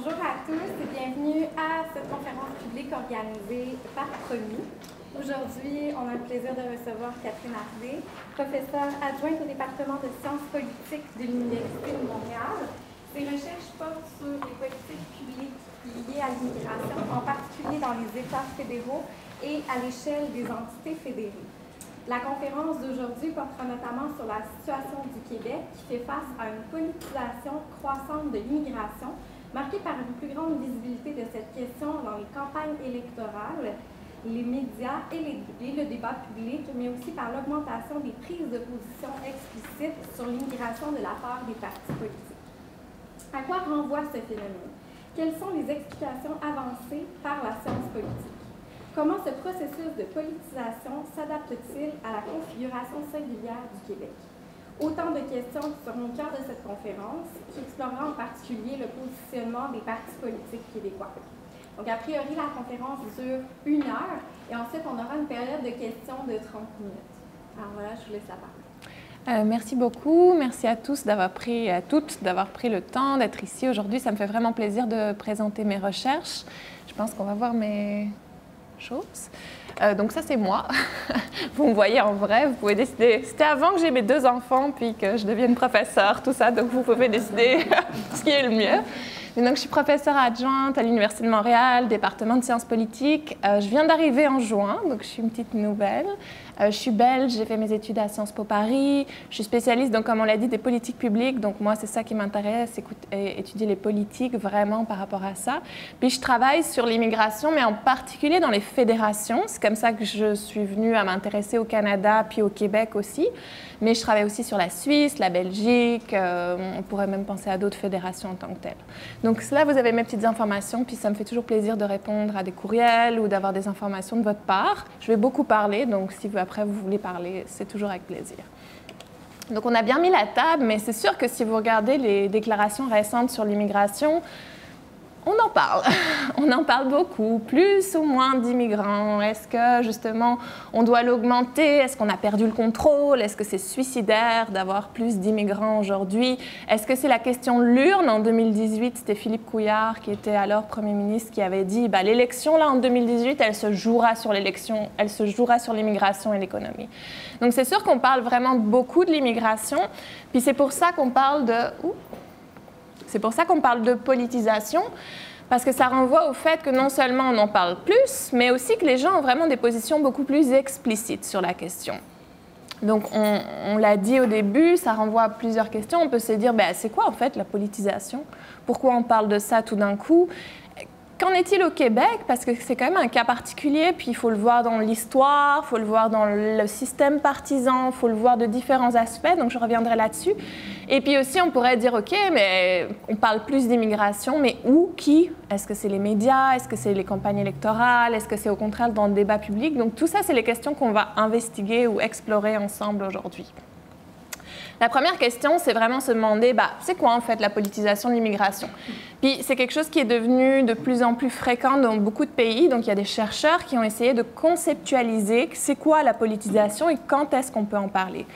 Bonjour à tous et bienvenue à cette conférence publique organisée par Promis. Aujourd'hui, on a le plaisir de recevoir Catherine Harvey, professeure adjointe au département de sciences politiques de l'Université de Montréal. Ses recherches portent sur les politiques publiques liées à l'immigration, en particulier dans les États fédéraux et à l'échelle des entités fédérées. La conférence d'aujourd'hui portera notamment sur la situation du Québec qui fait face à une politisation croissante de l'immigration, marquée par une plus grande visibilité de cette question dans les campagnes électorales, les médias et le débat public, mais aussi par l'augmentation des prises de position explicites sur l'immigration de la part des partis politiques. À quoi renvoie ce phénomène? Quelles sont les explications avancées par la science politique? Comment ce processus de politisation s'adapte-t-il à la configuration singulière du Québec? Autant de questions qui seront au cœur de cette conférence, qui explorera en particulier le positionnement des partis politiques québécois. Donc, a priori, la conférence dure 1 heure et ensuite, on aura une période de questions de 30 minutes. Alors voilà, je vous laisse la parole. Merci beaucoup. Merci à tous à toutes d'avoir pris le temps d'être ici aujourd'hui. Ça me fait vraiment plaisir de présenter mes recherches. Je pense qu'on va voir mes choses. Donc ça, c'est moi. Vous me voyez en vrai, vous pouvez décider. C'était avant que j'ai mes 2 enfants, puis que je devienne professeure, tout ça, donc vous pouvez décider ce qui est le mieux. Et donc, je suis professeure adjointe à l'Université de Montréal, département de sciences politiques. Je viens d'arriver en juin, donc je suis une petite nouvelle. Je suis belge, j'ai fait mes études à Sciences Po Paris. Je suis spécialiste, donc, comme on l'a dit, des politiques publiques. Donc, moi, c'est ça qui m'intéresse, étudier les politiques vraiment par rapport à ça. Puis, je travaille sur l'immigration, mais en particulier dans les fédérations. C'est comme ça que je suis venue à m'intéresser au Canada, puis au Québec aussi. Mais je travaille aussi sur la Suisse, la Belgique. On pourrait même penser à d'autres fédérations en tant que telles. Donc là, vous avez mes petites informations, puis ça me fait toujours plaisir de répondre à des courriels ou d'avoir des informations de votre part. Je vais beaucoup parler, donc si après vous voulez parler, c'est toujours avec plaisir. Donc on a bien mis la table, mais c'est sûr que si vous regardez les déclarations récentes sur l'immigration, on en parle. On en parle beaucoup. Plus ou moins d'immigrants? Est-ce que, justement, on doit l'augmenter? Est-ce qu'on a perdu le contrôle? Est-ce que c'est suicidaire d'avoir plus d'immigrants aujourd'hui? Est-ce que c'est la question de l'urne? En 2018, c'était Philippe Couillard, qui était alors Premier ministre, qui avait dit l'élection, là, en 2018, elle se jouera sur l'élection, elle se jouera sur l'immigration et l'économie. Donc, c'est sûr qu'on parle vraiment beaucoup de l'immigration. Puis c'est pour ça qu'on parle de... C'est pour ça qu'on parle de politisation, parce que ça renvoie au fait que non seulement on en parle plus, mais aussi que les gens ont vraiment des positions beaucoup plus explicites sur la question. Donc, on l'a dit au début, ça renvoie à plusieurs questions. On peut se dire, c'est quoi en fait la politisation? Pourquoi on parle de ça tout d'un coup? Qu'en est-il au Québec? Parce que c'est quand même un cas particulier, puis il faut le voir dans l'histoire, il faut le voir dans le système partisan, il faut le voir de différents aspects, donc je reviendrai là-dessus. Et puis aussi, on pourrait dire, OK, mais on parle plus d'immigration, mais où, qui? Est-ce que c'est les médias? Est-ce que c'est les campagnes électorales? Est-ce que c'est au contraire dans le débat public? Donc tout ça, c'est les questions qu'on va investiguer ou explorer ensemble aujourd'hui. La première question, c'est vraiment se demander, c'est quoi en fait la politisation de l'immigration? Puis c'est quelque chose qui est devenu de plus en plus fréquent dans beaucoup de pays. Donc il y a des chercheurs qui ont essayé de conceptualiser c'est quoi la politisation et quand est-ce qu'on peut en parler.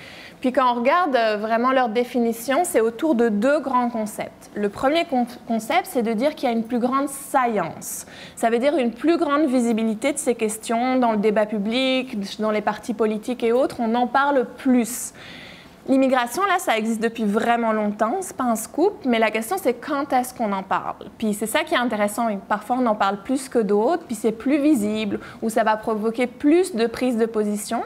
Puis quand on regarde vraiment leur définition, c'est autour de 2 grands concepts. Le premier concept, c'est de dire qu'il y a une plus grande science. Ça veut dire une plus grande visibilité de ces questions dans le débat public, dans les partis politiques et autres. On en parle plus. L'immigration, là, ça existe depuis vraiment longtemps, c'est pas un scoop, mais la question, c'est quand est-ce qu'on en parle? Puis c'est ça qui est intéressant, et parfois on en parle plus que d'autres, puis c'est plus visible, ou ça va provoquer plus de prise de position.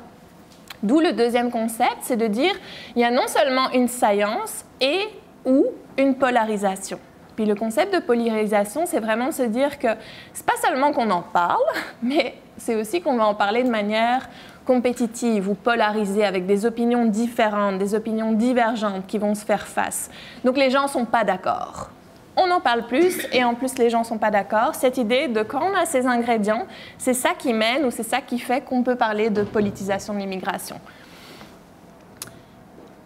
D'où le deuxième concept, c'est de dire il y a non seulement une science et ou une polarisation. Puis le concept de polarisation, c'est vraiment de se dire que c'est pas seulement qu'on en parle, mais c'est aussi qu'on va en parler de manière compétitive ou polarisée avec des opinions différentes, des opinions divergentes qui vont se faire face. Donc les gens ne sont pas d'accord. On en parle plus et en plus les gens ne sont pas d'accord. Cette idée de quand on a ces ingrédients, c'est ça qui mène ou c'est ça qui fait qu'on peut parler de politisation de l'immigration.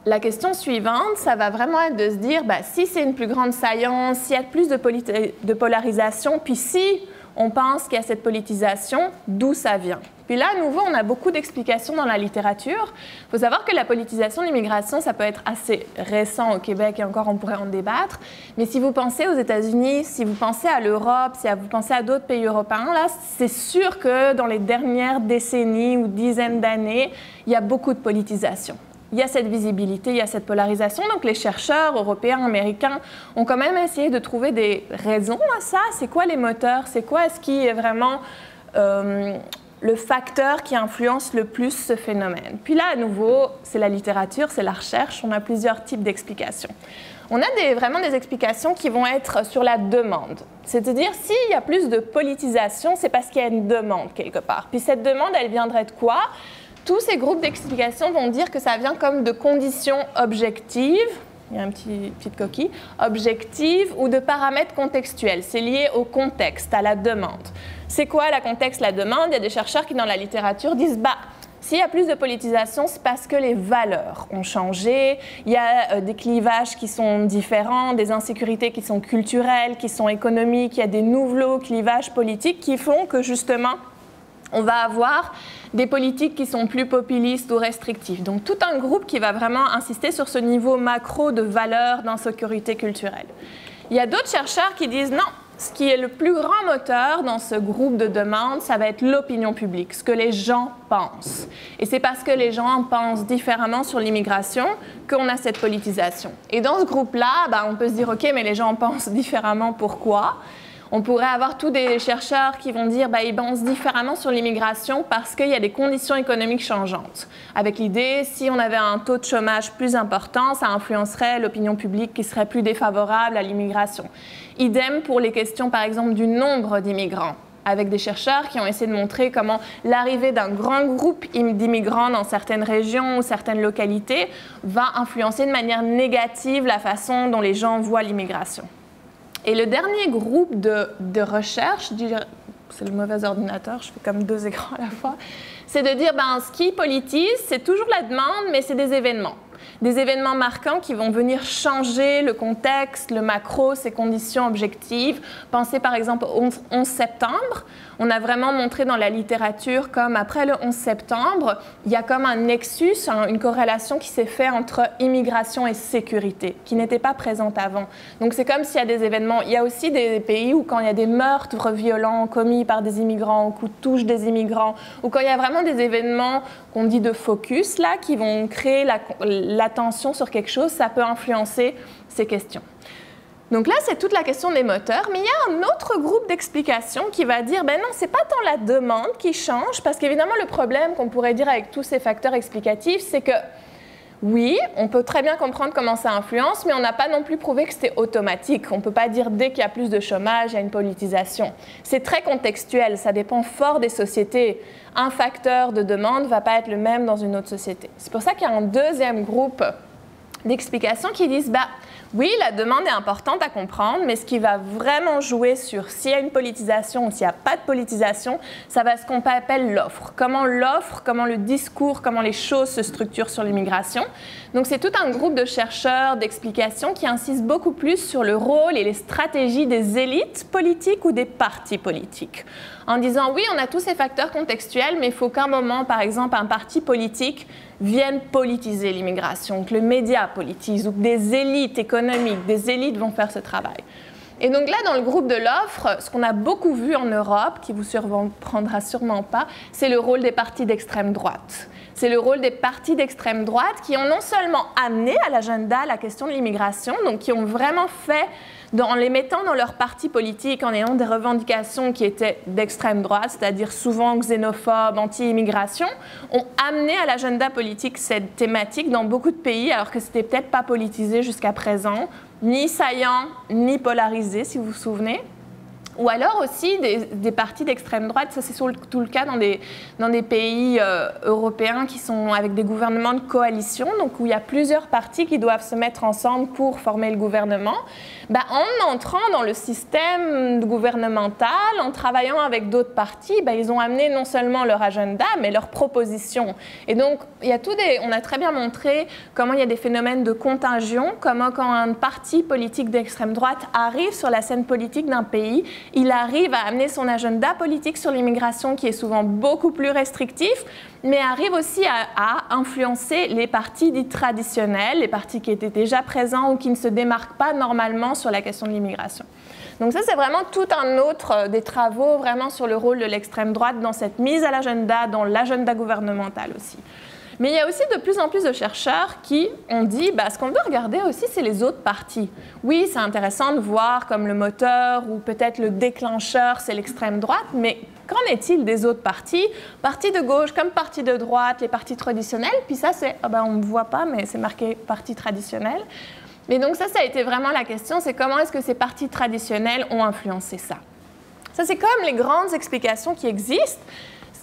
La question suivante, ça va vraiment être de se dire, si c'est une plus grande science, s'il y a plus de polarisation, puis si on pense qu'il y a cette politisation, d'où ça vient. Puis là, à nouveau, on a beaucoup d'explications dans la littérature. Il faut savoir que la politisation de l'immigration, ça peut être assez récent au Québec, et encore on pourrait en débattre. Mais si vous pensez aux États-Unis, si vous pensez à l'Europe, si vous pensez à d'autres pays européens, là, c'est sûr que dans les dernières décennies ou dizaines d'années, il y a beaucoup de politisation. Il y a cette visibilité, il y a cette polarisation. Donc, les chercheurs européens, américains ont quand même essayé de trouver des raisons à ça. C'est quoi les moteurs? C'est quoi ce qui est vraiment le facteur qui influence le plus ce phénomène? Puis là, à nouveau, c'est la littérature, c'est la recherche. On a plusieurs types d'explications. On a vraiment des explications qui vont être sur la demande. C'est-à-dire, s'il y a plus de politisation, c'est parce qu'il y a une demande quelque part. Puis cette demande, elle viendrait de quoi? Tous ces groupes d'explications vont dire que ça vient comme de conditions objectives, il y a une petite coquille, objectives ou de paramètres contextuels. C'est lié au contexte, à la demande. C'est quoi le contexte, la demande? Il y a des chercheurs qui, dans la littérature, disent s'il y a plus de politisation, c'est parce que les valeurs ont changé, il y a des clivages qui sont différents, des insécurités qui sont culturelles, qui sont économiques, il y a des nouveaux clivages politiques qui font que, justement, on va avoir des politiques qui sont plus populistes ou restrictives. Donc, tout un groupe qui va vraiment insister sur ce niveau macro de valeurs, d'insécurité culturelle. Il y a d'autres chercheurs qui disent non, ce qui est le plus grand moteur dans ce groupe de demande, ça va être l'opinion publique, ce que les gens pensent. Et c'est parce que les gens pensent différemment sur l'immigration qu'on a cette politisation. Et dans ce groupe-là, on peut se dire, OK, mais les gens pensent différemment, pourquoi? On pourrait avoir tous des chercheurs qui vont dire ils pensent différemment sur l'immigration parce qu'il y a des conditions économiques changeantes. Avec l'idée, si on avait un taux de chômage plus important, ça influencerait l'opinion publique qui serait plus défavorable à l'immigration. Idem pour les questions, par exemple, du nombre d'immigrants, avec des chercheurs qui ont essayé de montrer comment l'arrivée d'un grand groupe d'immigrants dans certaines régions ou certaines localités va influencer de manière négative la façon dont les gens voient l'immigration. Et le dernier groupe de recherche, c'est le mauvais ordinateur, je fais comme 2 écrans à la fois, c'est de dire, ce qui politise, c'est toujours la demande, mais c'est des événements. Des événements marquants qui vont venir changer le contexte, le macro, ses conditions objectives. Pensez par exemple au 11 septembre. On a vraiment montré dans la littérature comme après le 11 septembre, il y a comme un nexus, une corrélation qui s'est faite entre immigration et sécurité, qui n'était pas présente avant. Donc c'est comme s'il y a des événements. Il y a aussi des pays où quand il y a des meurtres violents commis par des immigrants, ou touche des immigrants, ou quand il y a vraiment des événements qu'on dit de focus, là, qui vont créer l'attention sur quelque chose, ça peut influencer ces questions. Donc là, c'est toute la question des moteurs, mais il y a un autre groupe d'explications qui va dire, non, c'est pas tant la demande qui change, parce qu'évidemment, le problème qu'on pourrait dire avec tous ces facteurs explicatifs, c'est que oui, on peut très bien comprendre comment ça influence, mais on n'a pas non plus prouvé que c'était automatique. On ne peut pas dire dès qu'il y a plus de chômage, il y a une politisation. C'est très contextuel, ça dépend fort des sociétés. Un facteur de demande ne va pas être le même dans une autre société. C'est pour ça qu'il y a un deuxième groupe d'explications qui disent, oui, la demande est importante à comprendre, mais ce qui va vraiment jouer sur s'il y a une politisation ou s'il n'y a pas de politisation, ça va être ce qu'on appelle l'offre. Comment l'offre, comment le discours, comment les choses se structurent sur l'immigration. Donc c'est tout un groupe de chercheurs, d'explications qui insistent beaucoup plus sur le rôle et les stratégies des élites politiques ou des partis politiques. En disant, oui, on a tous ces facteurs contextuels, mais il faut qu'à un moment, par exemple, un parti politique vienne politiser l'immigration, que le média politise ou que des élites économiques, des élites vont faire ce travail. Et donc là, dans le groupe de l'offre, ce qu'on a beaucoup vu en Europe, qui ne vous surprendra sûrement pas, c'est le rôle des partis d'extrême droite. C'est le rôle des partis d'extrême droite qui ont non seulement amené à l'agenda la question de l'immigration, donc qui ont vraiment fait, en les mettant dans leur parti politique, en ayant des revendications qui étaient d'extrême droite, c'est-à-dire souvent xénophobes, anti-immigration, ont amené à l'agenda politique cette thématique dans beaucoup de pays, alors que ce n'était peut-être pas politisé jusqu'à présent, ni saillant, ni polarisé, si vous vous souvenez. Ou alors aussi des partis d'extrême droite, ça c'est surtout le cas dans des pays européens qui sont avec des gouvernements de coalition, donc où il y a plusieurs partis qui doivent se mettre ensemble pour former le gouvernement. En entrant dans le système gouvernemental, en travaillant avec d'autres partis, ils ont amené non seulement leur agenda, mais leurs propositions. Et donc, on a très bien montré comment il y a des phénomènes de contagion, comment quand un parti politique d'extrême droite arrive sur la scène politique d'un pays, il arrive à amener son agenda politique sur l'immigration qui est souvent beaucoup plus restrictif, mais arrive aussi à influencer les partis dits traditionnels, les partis qui étaient déjà présents ou qui ne se démarquent pas normalement sur la question de l'immigration. Donc ça, c'est vraiment tout un autre des travaux vraiment sur le rôle de l'extrême droite dans cette mise à l'agenda, dans l'agenda gouvernemental aussi. Mais il y a aussi de plus en plus de chercheurs qui ont dit ce qu'on veut regarder aussi, c'est les autres partis. Oui, c'est intéressant de voir comme le moteur ou peut-être le déclencheur, c'est l'extrême droite, mais qu'en est-il des autres partis? Partis de gauche comme partis de droite, les partis traditionnels, puis ça, c'est, on ne voit pas, mais c'est marqué parti traditionnel. Mais donc ça a été vraiment la question, c'est comment est-ce que ces partis traditionnels ont influencé ça? Ça, c'est comme les grandes explications qui existent.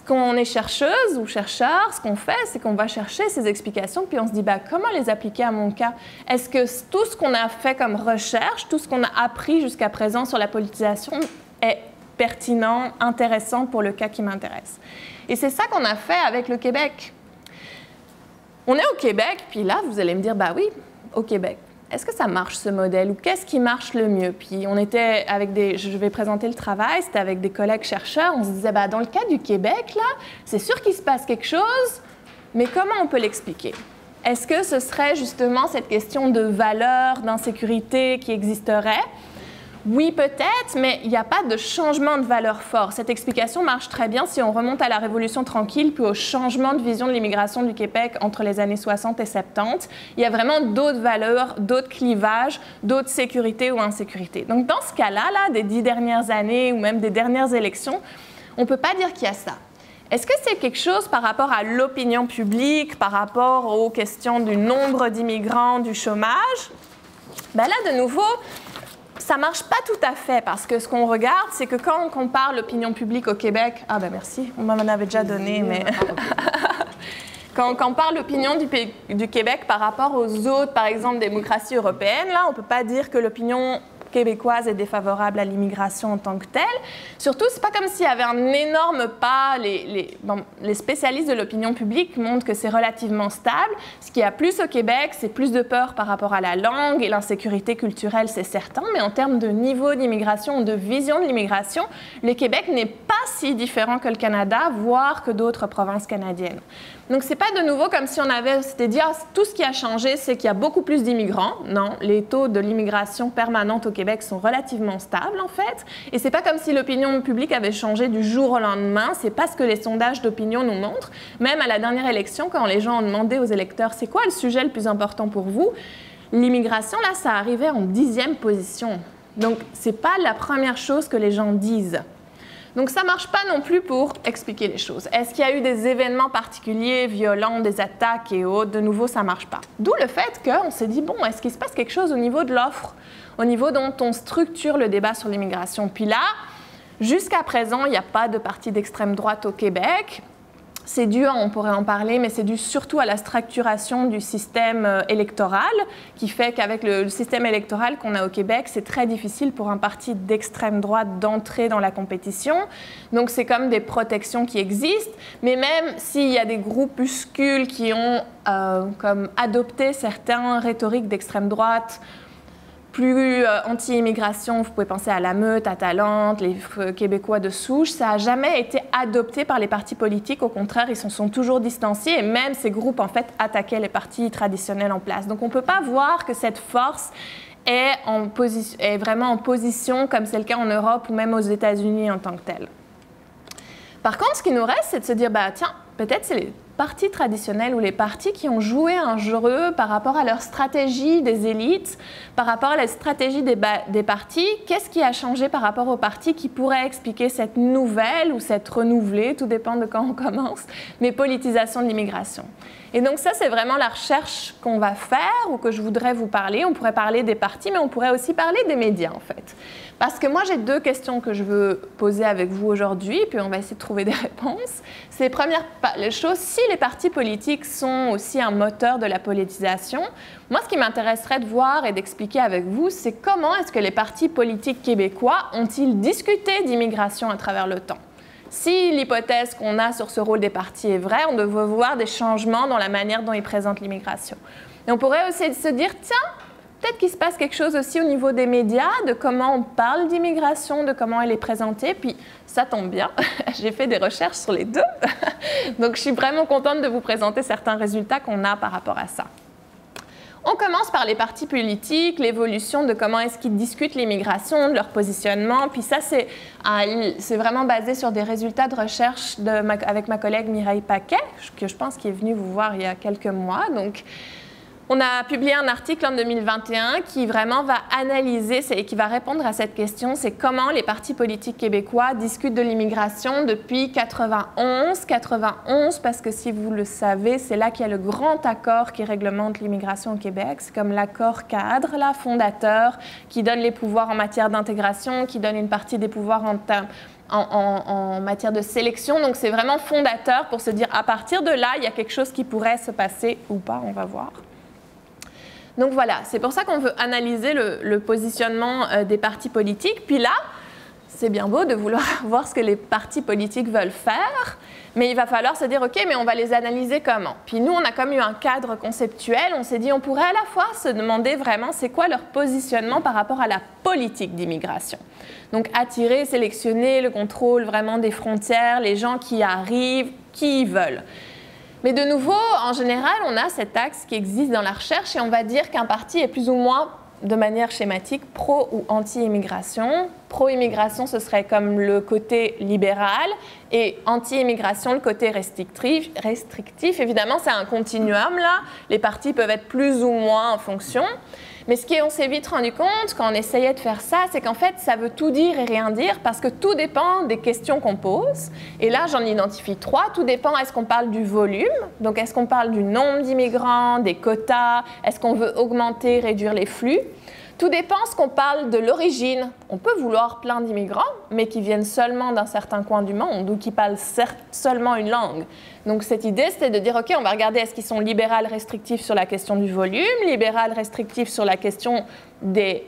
Quand on est chercheuse ou chercheur, ce qu'on fait, c'est qu'on va chercher ces explications, puis on se dit, comment les appliquer à mon cas? Est-ce que tout ce qu'on a fait comme recherche, tout ce qu'on a appris jusqu'à présent sur la politisation est pertinent, intéressant pour le cas qui m'intéresse? Et c'est ça qu'on a fait avec le Québec. On est au Québec, puis là, vous allez me dire, oui, au Québec. Est-ce que ça marche ce modèle ou qu'est-ce qui marche le mieux? Puis on était avec je vais présenter le travail, c'était avec des collègues chercheurs, on se disait dans le cas du Québec, là, c'est sûr qu'il se passe quelque chose, mais comment on peut l'expliquer? Est-ce que ce serait justement cette question de valeur, d'insécurité qui existerait? Oui, peut-être, mais il n'y a pas de changement de valeur fort. Cette explication marche très bien si on remonte à la Révolution tranquille, puis au changement de vision de l'immigration du Québec entre les années 60 et 70. Il y a vraiment d'autres valeurs, d'autres clivages, d'autres sécurités ou insécurités. Donc, dans ce cas-là, des 10 dernières années ou même des dernières élections, on ne peut pas dire qu'il y a ça. Est-ce que c'est quelque chose par rapport à l'opinion publique, par rapport aux questions du nombre d'immigrants, du chômage? Là, de nouveau, ça ne marche pas tout à fait parce que ce qu'on regarde, c'est que quand on compare l'opinion publique au Québec... merci, on m'en avait déjà donné, mais... Quand on compare l'opinion du Québec par rapport aux autres, par exemple, démocraties européennes, là, on ne peut pas dire que l'opinion québécoise est défavorable à l'immigration en tant que telle. Surtout, ce n'est pas comme s'il y avait un énorme pas. Les spécialistes de l'opinion publique montrent que c'est relativement stable. Ce qu'il y a plus au Québec, c'est plus de peur par rapport à la langue et l'insécurité culturelle, c'est certain. Mais en termes de niveau d'immigration ou de vision de l'immigration, le Québec n'est pas si différent que le Canada, voire que d'autres provinces canadiennes. Donc, ce n'est pas de nouveau comme si on s'était dit tout ce qui a changé, c'est qu'il y a beaucoup plus d'immigrants. Non, les taux de l'immigration permanente au Québec sont relativement stables, en fait. Et ce n'est pas comme si l'opinion publique avait changé du jour au lendemain. Ce n'est pas ce que les sondages d'opinion nous montrent. Même à la dernière élection, quand les gens ont demandé aux électeurs c'est quoi le sujet le plus important pour vous, l'immigration, là, ça arrivait en 10e position. Donc, ce n'est pas la première chose que les gens disent. Donc, ça ne marche pas non plus pour expliquer les choses. Est-ce qu'il y a eu des événements particuliers, violents, des attaques et autres? De nouveau, ça ne marche pas. D'où le fait qu'on s'est dit, est-ce qu'il se passe quelque chose au niveau de l'offre, au niveau dont on structure le débat sur l'immigration? Puis là, jusqu'à présent, il n'y a pas de parti d'extrême droite au Québec. C'est dû, on pourrait en parler, mais c'est dû surtout à la structuration du système électoral, qui fait qu'avec le système électoral qu'on a au Québec, c'est très difficile pour un parti d'extrême droite d'entrer dans la compétition. Donc, c'est comme des protections qui existent, mais même s'il y a des groupuscules qui ont comme adopté certaines rhétoriques d'extrême droite, plus anti-immigration, vous pouvez penser à la Meute, à Talente, les Québécois de souche, ça n'a jamais été adopté par les partis politiques. Au contraire, ils s'en sont toujours distanciés et même ces groupes, en fait, attaquaient les partis traditionnels en place. Donc, on ne peut pas voir que cette force est vraiment en position, comme c'est le cas en Europe ou même aux États-Unis en tant que telle. Par contre, ce qui nous reste, c'est de se dire, tiens, peut-être c'est les partis traditionnels ou les partis qui ont joué un jeu par rapport à leur stratégie des élites, par rapport à la stratégie des partis. Qu'est-ce qui a changé par rapport aux partis qui pourrait expliquer cette nouvelle ou cette renouvelée, tout dépend de quand on commence, mais politisation de l'immigration. Et donc ça, c'est vraiment la recherche qu'on va faire ou que je voudrais vous parler. On pourrait parler des partis, mais on pourrait aussi parler des médias, en fait. Parce que moi, j'ai 2 questions que je veux poser avec vous aujourd'hui, puis on va essayer de trouver des réponses. C'est première chose, si les partis politiques sont aussi un moteur de la politisation, moi, ce qui m'intéresserait de voir et d'expliquer avec vous, c'est comment est-ce que les partis politiques québécois ont-ils discuté d'immigration à travers le temps? Si l'hypothèse qu'on a sur ce rôle des partis est vraie, on devrait voir des changements dans la manière dont ils présentent l'immigration. Et on pourrait aussi se dire, tiens, peut-être qu'il se passe quelque chose aussi au niveau des médias, de comment on parle d'immigration, de comment elle est présentée. Puis ça tombe bien, j'ai fait des recherches sur les deux. Donc je suis vraiment contente de vous présenter certains résultats qu'on a par rapport à ça. On commence par les partis politiques, l'évolution de comment est-ce qu'ils discutent l'immigration, de leur positionnement. Puis ça, c'est vraiment basé sur des résultats de recherche avec ma collègue Mireille Paquet, que je pense qui est venue vous voir il y a quelques mois. Donc, on a publié un article en 2021 qui vraiment va analyser et qui va répondre à cette question, c'est comment les partis politiques québécois discutent de l'immigration depuis 91. 91, parce que si vous le savez, c'est là qu'il y a le grand accord qui réglemente l'immigration au Québec. C'est comme l'accord cadre, là, fondateur, qui donne les pouvoirs en matière d'intégration, qui donne une partie des pouvoirs en matière de sélection. Donc, c'est vraiment fondateur pour se dire, à partir de là, il y a quelque chose qui pourrait se passer ou pas, on va voir. Donc voilà, c'est pour ça qu'on veut analyser le positionnement des partis politiques. Puis là, c'est bien beau de vouloir voir ce que les partis politiques veulent faire, mais il va falloir se dire, OK, mais on va les analyser comment? Puis nous, on a comme eu un cadre conceptuel. On s'est dit, on pourrait à la fois se demander vraiment c'est quoi leur positionnement par rapport à la politique d'immigration. Donc attirer, sélectionner, le contrôle vraiment des frontières, les gens qui arrivent, qui y veulent. Mais de nouveau, en général, on a cet axe qui existe dans la recherche et on va dire qu'un parti est plus ou moins, de manière schématique, pro- ou anti-immigration. Pro-immigration, ce serait comme le côté libéral et anti-immigration, le côté restrictif. Évidemment, c'est un continuum, là. Les partis peuvent être plus ou moins en fonction. Mais ce qu'on s'est vite rendu compte quand on essayait de faire ça, c'est qu'en fait, ça veut tout dire et rien dire parce que tout dépend des questions qu'on pose. Et là, j'en identifie 3. Tout dépend, est-ce qu'on parle du volume? Donc, est-ce qu'on parle du nombre d'immigrants, des quotas? Est-ce qu'on veut augmenter, réduire les flux? Tout dépend ce qu'on parle de l'origine. On peut vouloir plein d'immigrants, mais qui viennent seulement d'un certain coin du monde ou qui parlent seulement une langue. Donc cette idée, c'était de dire, OK, on va regarder est-ce qu'ils sont libéral restrictifs sur la question du volume, libéral restrictifs sur la question des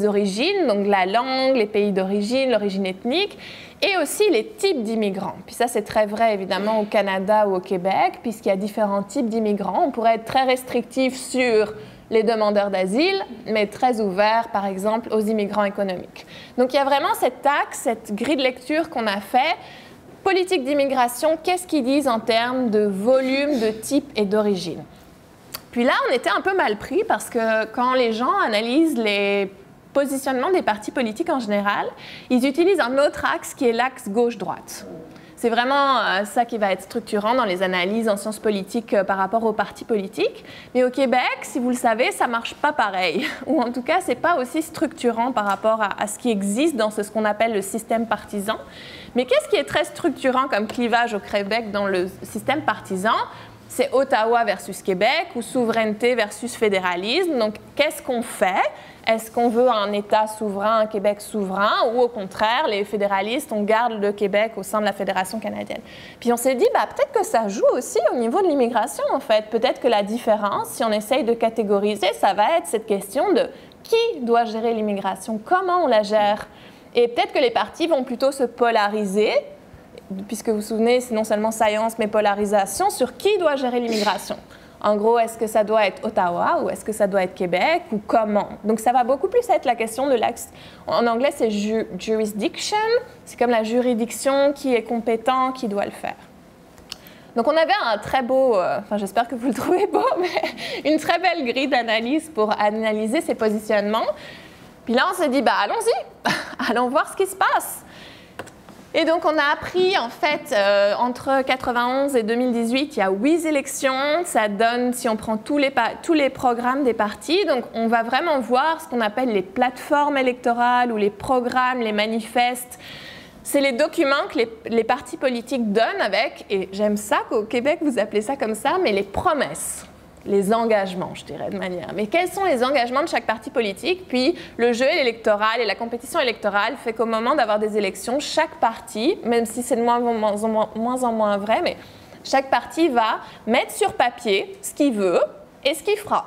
origines, donc la langue, les pays d'origine, l'origine ethnique, et aussi les types d'immigrants. Puis ça, c'est très vrai, évidemment, au Canada ou au Québec, puisqu'il y a différents types d'immigrants. On pourrait être très restrictif sur les demandeurs d'asile, mais très ouvert, par exemple, aux immigrants économiques. Donc, il y a vraiment cet axe, cette grille de lecture qu'on a fait. Politique d'immigration, qu'est-ce qu'ils disent en termes de volume, de type et d'origine? Puis là, on était un peu mal pris parce que quand les gens analysent les positionnements des partis politiques en général, ils utilisent un autre axe qui est l'axe gauche-droite. C'est vraiment ça qui va être structurant dans les analyses en sciences politiques par rapport aux partis politiques. Mais au Québec, si vous le savez, ça ne marche pas pareil. Ou en tout cas, ce n'est pas aussi structurant par rapport à ce qui existe dans ce qu'on appelle le système partisan. Mais qu'est-ce qui est très structurant comme clivage au Québec dans le système partisan? C'est Ottawa versus Québec ou souveraineté versus fédéralisme. Donc, qu'est-ce qu'on fait? Est-ce qu'on veut un État souverain, un Québec souverain, ou au contraire, les fédéralistes, on garde le Québec au sein de la Fédération canadienne? Puis on s'est dit, peut-être que ça joue aussi au niveau de l'immigration, en fait. Peut-être que la différence, si on essaye de catégoriser, ça va être cette question de qui doit gérer l'immigration, comment on la gère. Et peut-être que les partis vont plutôt se polariser, puisque vous vous souvenez, c'est non seulement science, mais polarisation, sur qui doit gérer l'immigration. En gros, est-ce que ça doit être Ottawa ou est-ce que ça doit être Québec ou comment? Donc, ça va beaucoup plus être la question de l'axe. En anglais, c'est jurisdiction. C'est comme la juridiction, qui est compétent, qui doit le faire. Donc, on avait un très beau, j'espère que vous le trouvez beau, mais une très belle grille d'analyse pour analyser ces positionnements. Puis là, on s'est dit, allons-y, allons voir ce qui se passe. Et donc, on a appris, en fait, entre 91 et 2018, il y a 8 élections. Ça donne, si on prend tous les programmes des partis, donc on va vraiment voir ce qu'on appelle les plateformes électorales ou les programmes, les manifestes. C'est les documents que les partis politiques donnent avec, et j'aime ça qu'au Québec, vous appelez ça comme ça, mais les promesses. Les engagements, je dirais, de manière. Mais quels sont les engagements de chaque parti politique? Puis le jeu électoral et la compétition électorale fait qu'au moment d'avoir des élections, chaque parti, même si c'est de moins en moins vrai, mais chaque parti va mettre sur papier ce qu'il veut et ce qu'il fera.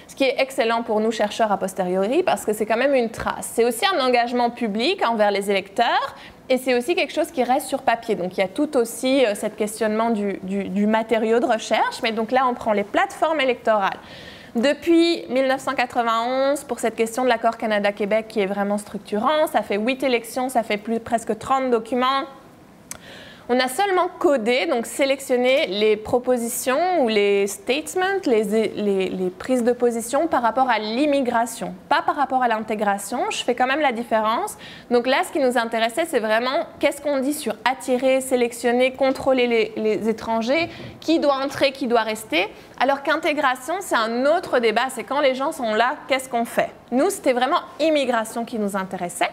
Ce qui est excellent pour nous, chercheurs a posteriori, parce que c'est quand même une trace. C'est aussi un engagement public envers les électeurs, et c'est aussi quelque chose qui reste sur papier. Donc, il y a tout aussi cet questionnement du matériau de recherche. Mais donc là, on prend les plateformes électorales. Depuis 1991, pour cette question de l'accord Canada-Québec qui est vraiment structurant, ça fait 8 élections, ça fait presque 30 documents. On a seulement codé, donc sélectionné les propositions ou les statements, les prises de position par rapport à l'immigration, pas par rapport à l'intégration. Je fais quand même la différence. Donc là, ce qui nous intéressait, c'est vraiment qu'est-ce qu'on dit sur attirer, sélectionner, contrôler les étrangers, qui doit entrer, qui doit rester. Alors qu'intégration, c'est un autre débat. C'est quand les gens sont là, qu'est-ce qu'on fait? Nous, c'était vraiment immigration qui nous intéressait.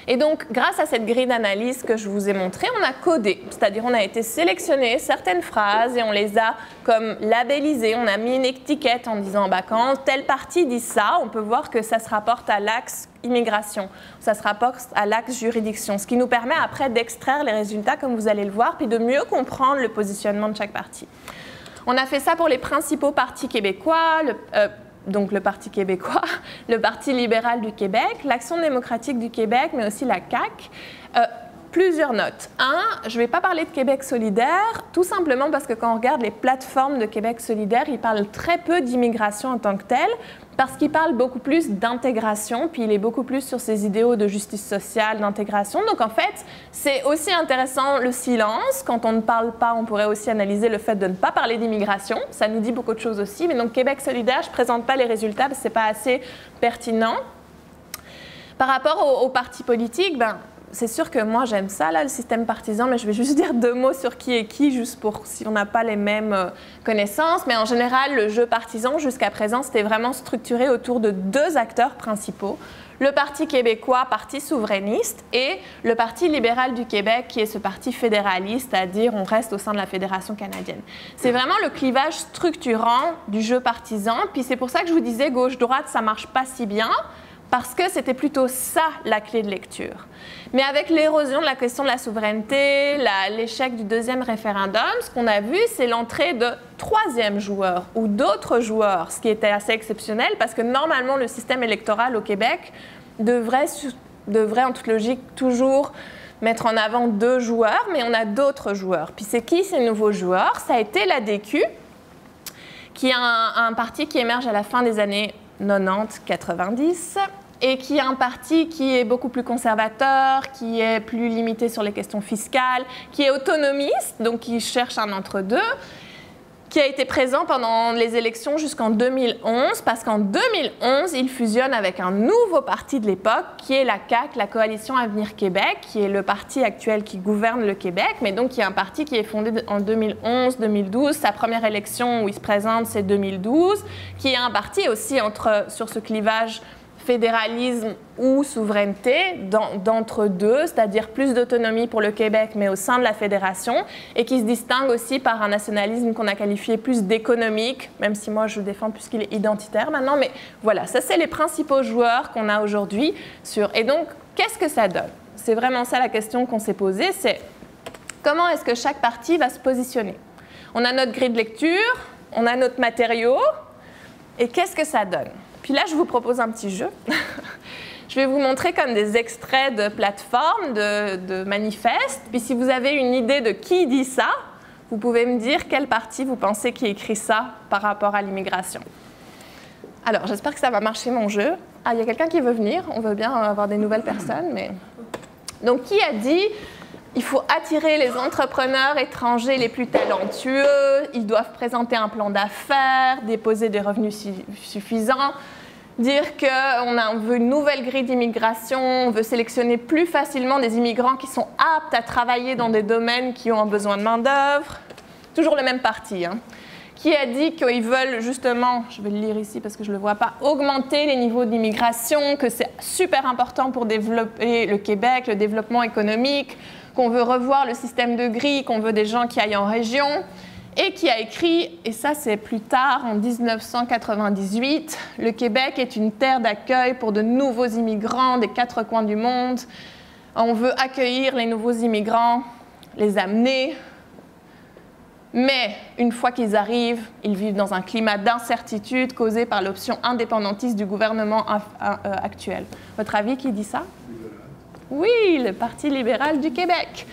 Et donc, grâce à cette grille d'analyse que je vous ai montrée, on a codé, c'est-à-dire on a été sélectionner certaines phrases et on les a comme labellisées, on a mis une étiquette en disant quand telle partie dit ça, on peut voir que ça se rapporte à l'axe immigration, ça se rapporte à l'axe juridiction, ce qui nous permet après d'extraire les résultats comme vous allez le voir, puis de mieux comprendre le positionnement de chaque parti. On a fait ça pour les principaux partis québécois, donc le Parti québécois, le Parti libéral du Québec, l'Action démocratique du Québec, mais aussi la CAQ. Plusieurs notes. Je ne vais pas parler de Québec solidaire, tout simplement parce que quand on regarde les plateformes de Québec solidaire, ils parlent très peu d'immigration en tant que telle, parce qu'ils parlent beaucoup plus d'intégration, puis il est beaucoup plus sur ces idéaux de justice sociale, d'intégration. Donc en fait, c'est aussi intéressant le silence. Quand on ne parle pas, on pourrait aussi analyser le fait de ne pas parler d'immigration. Ça nous dit beaucoup de choses aussi. Mais donc Québec solidaire, je ne présente pas les résultats parce que ce n'est pas assez pertinent. Par rapport aux partis politiques, c'est sûr que moi j'aime ça, là, le système partisan, mais je vais juste dire 2 mots sur qui est qui, juste pour si on n'a pas les mêmes connaissances. Mais en général, le jeu partisan, jusqu'à présent, c'était vraiment structuré autour de 2 acteurs principaux. Le Parti québécois, parti souverainiste, et le Parti libéral du Québec, qui est ce parti fédéraliste, c'est-à-dire on reste au sein de la Fédération canadienne. C'est vraiment le clivage structurant du jeu partisan, puis c'est pour ça que je vous disais gauche-droite, ça ne marche pas si bien, parce que c'était plutôt ça la clé de lecture. Mais avec l'érosion de la question de la souveraineté, l'échec du 2e référendum, ce qu'on a vu, c'est l'entrée de 3e joueurs ou d'autres joueurs, ce qui était assez exceptionnel parce que normalement le système électoral au Québec devrait en toute logique toujours mettre en avant 2 joueurs, mais on a d'autres joueurs. Puis c'est qui ces nouveaux joueurs? Ça a été l'ADQ, qui est un parti qui émerge à la fin des années 90-90, et qui est un parti qui est beaucoup plus conservateur, qui est plus limité sur les questions fiscales, qui est autonomiste, donc qui cherche un entre-deux, qui a été présent pendant les élections jusqu'en 2011, parce qu'en 2011, il fusionne avec un nouveau parti de l'époque, qui est la CAQ, la Coalition Avenir Québec, qui est le parti actuel qui gouverne le Québec, mais donc qui est un parti qui est fondé en 2011-2012. Sa première élection où il se présente, c'est 2012, qui est un parti aussi sur ce clivage fédéralisme ou souveraineté d'entre deux, c'est-à-dire plus d'autonomie pour le Québec, mais au sein de la fédération, et qui se distingue aussi par un nationalisme qu'on a qualifié plus d'économique, même si moi je défends plus qu'il est identitaire maintenant, mais voilà, ça c'est les principaux joueurs qu'on a aujourd'hui. Et donc, qu'est-ce que ça donne? C'est vraiment ça la question qu'on s'est posée, c'est comment est-ce que chaque parti va se positionner? On a notre grille de lecture, on a notre matériau, et qu'est-ce que ça donne? Puis là, je vous propose un petit jeu. Je vais vous montrer comme des extraits de plateformes, de manifestes. Puis si vous avez une idée de qui dit ça, vous pouvez me dire quel parti vous pensez qui écrit ça par rapport à l'immigration. Alors, j'espère que ça va marcher mon jeu. Ah, il y a quelqu'un qui veut venir. On veut bien avoir des nouvelles personnes. Mais... Donc, qui a dit il faut attirer les entrepreneurs étrangers les plus talentueux, ils doivent présenter un plan d'affaires, déposer des revenus suffisants, dire qu'on veut une nouvelle grille d'immigration, on veut sélectionner plus facilement des immigrants qui sont aptes à travailler dans des domaines qui ont un besoin de main-d'œuvre. Toujours le même parti, hein. Qui a dit qu'ils veulent justement, je vais le lire ici parce que je ne le vois pas, augmenter les niveaux d'immigration, que c'est super important pour développer le Québec, le développement économique, qu'on veut revoir le système de grille, qu'on veut des gens qui aillent en région, et qui a écrit, et ça c'est plus tard, en 1998, « Le Québec est une terre d'accueil pour de nouveaux immigrants des 4 coins du monde. On veut accueillir les nouveaux immigrants, les amener, mais une fois qu'ils arrivent, ils vivent dans un climat d'incertitude causé par l'option indépendantiste du gouvernement actuel. » Votre avis, qui dit ça? Oui, le Parti libéral du Québec.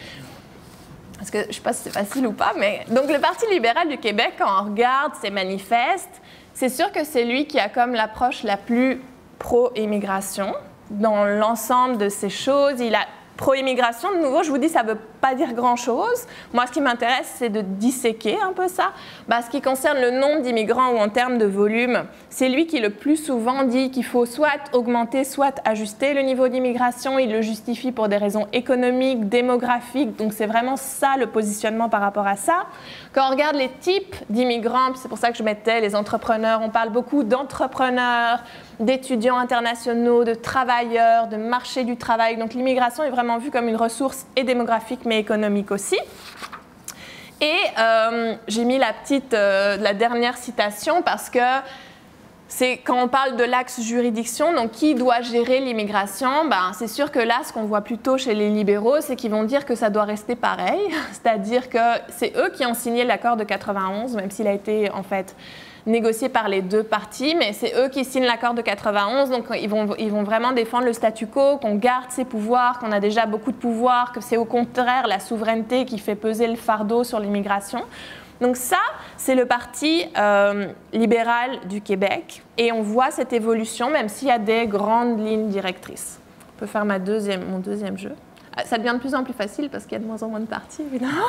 Parce que je ne sais pas si c'est facile ou pas, mais donc le Parti libéral du Québec, quand on regarde ces manifestes, c'est sûr que c'est lui qui a comme l'approche la plus pro-immigration dans l'ensemble de ces choses. Il a pro-immigration, de nouveau, je vous dis, ça ne veut pas dire grand-chose. Moi, ce qui m'intéresse, c'est de disséquer un peu ça. Ce qui concerne le nombre d'immigrants ou en termes de volume, c'est lui qui le plus souvent dit qu'il faut soit augmenter, soit ajuster le niveau d'immigration. Il le justifie pour des raisons économiques, démographiques. Donc, c'est vraiment ça le positionnement par rapport à ça. Quand on regarde les types d'immigrants, c'est pour ça que je mettais les entrepreneurs, on parle beaucoup d'entrepreneurs, d'étudiants internationaux, de travailleurs, de marché du travail. Donc, l'immigration est vraiment vue comme une ressource et démographique, mais économique aussi. Et j'ai mis la dernière citation parce que c'est quand on parle de l'axe juridiction, donc qui doit gérer l'immigration, c'est sûr que là, ce qu'on voit plutôt chez les libéraux, c'est qu'ils vont dire que ça doit rester pareil, c'est-à-dire que c'est eux qui ont signé l'accord de 91, même s'il a été en fait négocié par les deux parties, mais c'est eux qui signent l'accord de 91, donc ils vont vraiment défendre le statu quo, qu'on garde ses pouvoirs, qu'on a déjà beaucoup de pouvoirs, que c'est au contraire la souveraineté qui fait peser le fardeau sur l'immigration. Donc ça, c'est le Parti libéral du Québec, et on voit cette évolution, même s'il y a des grandes lignes directrices. On peut faire mon deuxième jeu. Ça devient de plus en plus facile parce qu'il y a de moins en moins de partis, évidemment.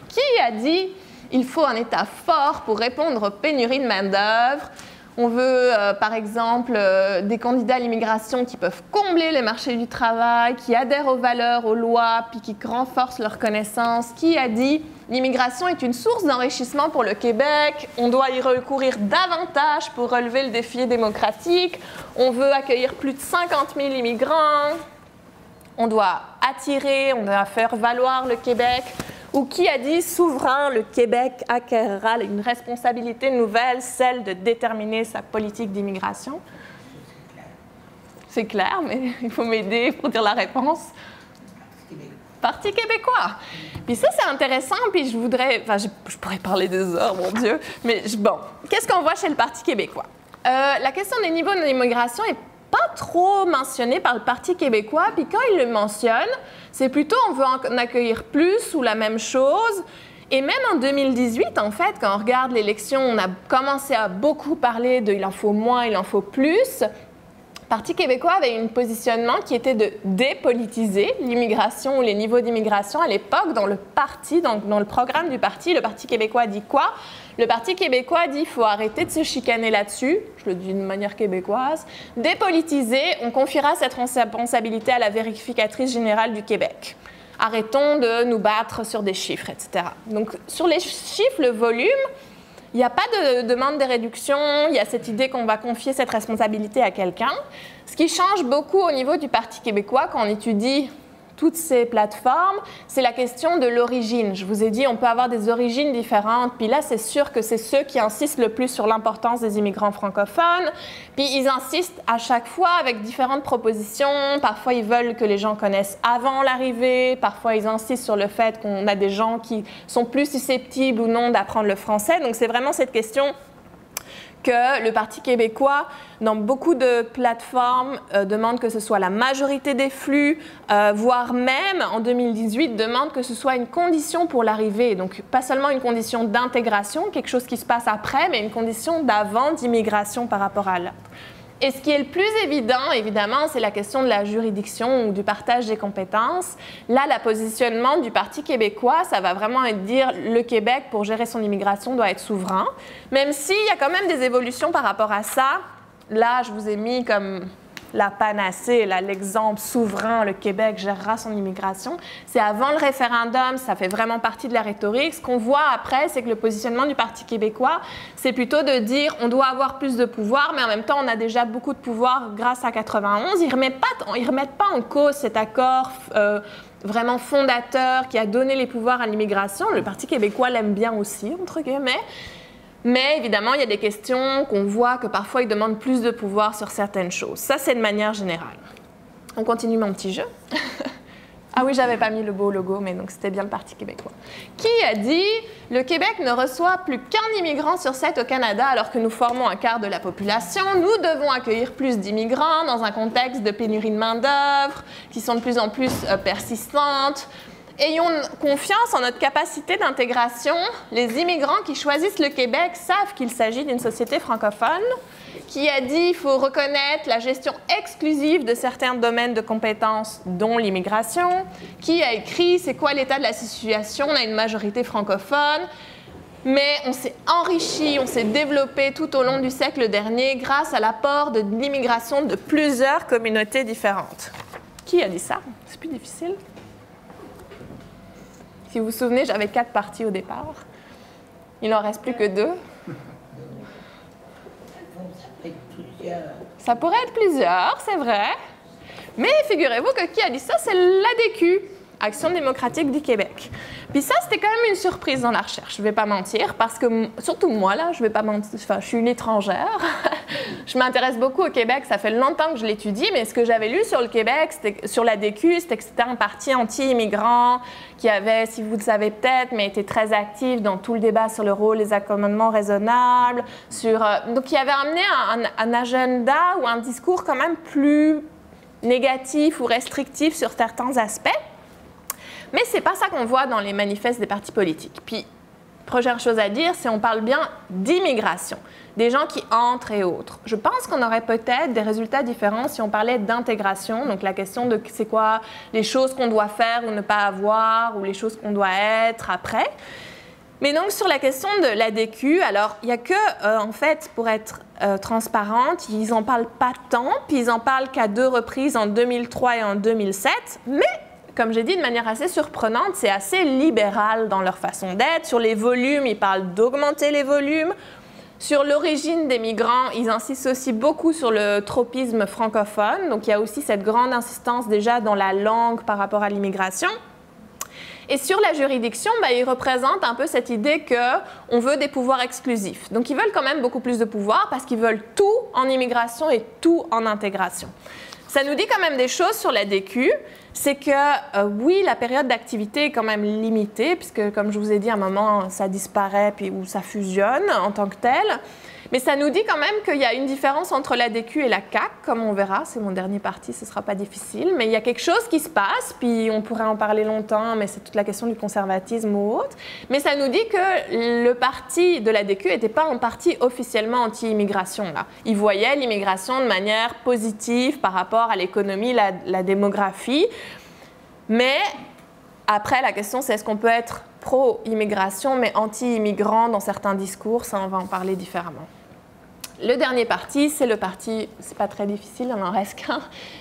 Qui a dit il faut un État fort pour répondre aux pénuries de main-d'œuvre? On veut, par exemple, des candidats à l'immigration qui peuvent combler les marchés du travail, qui adhèrent aux valeurs, aux lois, puis qui renforcent leurs connaissances. Qui a dit l'immigration est une source d'enrichissement pour le Québec, on doit y recourir davantage pour relever le défi démocratique, on veut accueillir plus de 50 000 immigrants, on doit attirer, on doit faire valoir le Québec. Ou qui a dit souverain, le Québec acquérera une responsabilité nouvelle, celle de déterminer sa politique d'immigration? C'est clair, mais il faut m'aider pour dire la réponse. Parti québécois. Puis ça, c'est intéressant, puis je pourrais parler des heures, mon Dieu, mais bon, qu'est-ce qu'on voit chez le Parti québécois? La question des niveaux d'immigration est pas trop mentionné par le Parti québécois, puis quand il le mentionne, c'est plutôt on veut en accueillir plus ou la même chose. Et même en 2018, en fait, quand on regarde l'élection, on a commencé à beaucoup parler de « il en faut moins, il en faut plus ». Le Parti québécois avait un positionnement qui était de dépolitiser l'immigration ou les niveaux d'immigration. À l'époque, dans le parti, dans le programme du parti, le Parti québécois dit quoi? Le Parti québécois dit qu'il faut arrêter de se chicaner là-dessus, je le dis d'une manière québécoise, dépolitiser, on confiera cette responsabilité à la vérificatrice générale du Québec. Arrêtons de nous battre sur des chiffres, etc. Donc, sur les chiffres, le volume, il n'y a pas de demande de réduction, il y a cette idée qu'on va confier cette responsabilité à quelqu'un. Ce qui change beaucoup au niveau du Parti québécois quand on étudie toutes ces plateformes, c'est la question de l'origine. Je vous ai dit, on peut avoir des origines différentes, puis là, c'est sûr que c'est ceux qui insistent le plus sur l'importance des immigrants francophones, puis ils insistent à chaque fois avec différentes propositions. Parfois, ils veulent que les gens connaissent avant l'arrivée, parfois, ils insistent sur le fait qu'on a des gens qui sont plus susceptibles ou non d'apprendre le français. Donc, c'est vraiment cette question que le Parti québécois, dans beaucoup de plateformes, demande que ce soit la majorité des flux, voire même, en 2018, demande que ce soit une condition pour l'arrivée. Donc, pas seulement une condition d'intégration, quelque chose qui se passe après, mais une condition d'avant d'immigration par rapport à l'autre. Et ce qui est le plus évident, évidemment, c'est la question de la juridiction ou du partage des compétences. Là, le positionnement du Parti québécois, ça va vraiment être dire le Québec, pour gérer son immigration, doit être souverain. Même s'il y a quand même des évolutions par rapport à ça. Là, je vous ai mis comme la panacée, l'exemple souverain, le Québec gérera son immigration. C'est avant le référendum, ça fait vraiment partie de la rhétorique. Ce qu'on voit après, c'est que le positionnement du Parti québécois, c'est plutôt de dire on doit avoir plus de pouvoir, mais en même temps, on a déjà beaucoup de pouvoir grâce à 91. Ils ne remettent pas en cause cet accord vraiment fondateur qui a donné les pouvoirs à l'immigration. Le Parti québécois l'aime bien aussi, entre guillemets. Mais évidemment, il y a des questions qu'on voit que parfois, ils demandent plus de pouvoir sur certaines choses. Ça, c'est de manière générale. On continue mon petit jeu. Ah oui, j'avais pas mis le beau logo, mais donc c'était bien le Parti québécois. Qui a dit « Le Québec ne reçoit plus qu'un immigrant sur 7 au Canada alors que nous formons un quart de la population. Nous devons accueillir plus d'immigrants dans un contexte de pénurie de main-d'œuvre qui sont de plus en plus persistantes. » Ayons confiance en notre capacité d'intégration. Les immigrants qui choisissent le Québec savent qu'il s'agit d'une société francophone. Qui a dit qu'il faut reconnaître la gestion exclusive de certains domaines de compétences, dont l'immigration. Qui a écrit c'est quoi l'état de la situation, on a une majorité francophone. Mais on s'est enrichi, on s'est développé tout au long du siècle dernier grâce à l'apport de l'immigration de plusieurs communautés différentes. Qui a dit ça? C'est plus difficile. Si vous vous souvenez, j'avais 4 partis au départ. Il n'en reste plus que 2. Ça pourrait être plusieurs, c'est vrai. Mais figurez-vous que qui a dit ça? C'est l'ADQ, Action démocratique du Québec. Puis ça, c'était quand même une surprise dans la recherche, je ne vais pas mentir, parce que, surtout moi, là, je vais pas mentir, enfin, je suis une étrangère. Je m'intéresse beaucoup au Québec, ça fait longtemps que je l'étudie, mais ce que j'avais lu sur le Québec, sur l'ADQ, c'était que c'était un parti anti-immigrant qui avait, si vous le savez peut-être, mais était très actif dans tout le débat sur le rôle des accommodements raisonnables, donc qui avait amené un agenda ou un discours quand même plus négatif ou restrictif sur certains aspects. Mais ce n'est pas ça qu'on voit dans les manifestes des partis politiques. Puis, première chose à dire, c'est qu'on parle bien d'immigration, des gens qui entrent et autres. Je pense qu'on aurait peut-être des résultats différents si on parlait d'intégration, donc la question de c'est quoi les choses qu'on doit faire ou ne pas avoir, ou les choses qu'on doit être après. Mais donc, sur la question de l'ADQ, alors, il n'y a que, en fait, pour être transparente, ils n'en parlent pas tant, puis ils n'en parlent qu'à 2 reprises, en 2003 et en 2007, mais comme j'ai dit, de manière assez surprenante, c'est assez libéral dans leur façon d'être. Sur les volumes, ils parlent d'augmenter les volumes. Sur l'origine des migrants, ils insistent aussi beaucoup sur le tropisme francophone. Donc, il y a aussi cette grande insistance déjà dans la langue par rapport à l'immigration. Et sur la juridiction, ils représentent un peu cette idée qu'on veut des pouvoirs exclusifs. Donc, ils veulent quand même beaucoup plus de pouvoirs parce qu'ils veulent tout en immigration et tout en intégration. Ça nous dit quand même des choses sur l'ADQ. C'est que, oui, la période d'activité est quand même limitée, puisque, comme je vous ai dit, à un moment, ça disparaît puis, ou ça fusionne en tant que tel. Mais ça nous dit quand même qu'il y a une différence entre l'ADQ et la CAQ, comme on verra. C'est mon dernier parti, ce ne sera pas difficile. Mais il y a quelque chose qui se passe, puis on pourrait en parler longtemps, mais c'est toute la question du conservatisme ou autre. Mais ça nous dit que le parti de l'ADQ n'était pas un parti officiellement anti-immigration. Il voyait l'immigration de manière positive par rapport à l'économie, la démographie. Mais après, la question, c'est est-ce qu'on peut être pro-immigration, mais anti-immigrant dans certains discours? Ça, on va en parler différemment. Le dernier parti, c'est le parti, c'est pas très difficile, il n'en reste qu'un,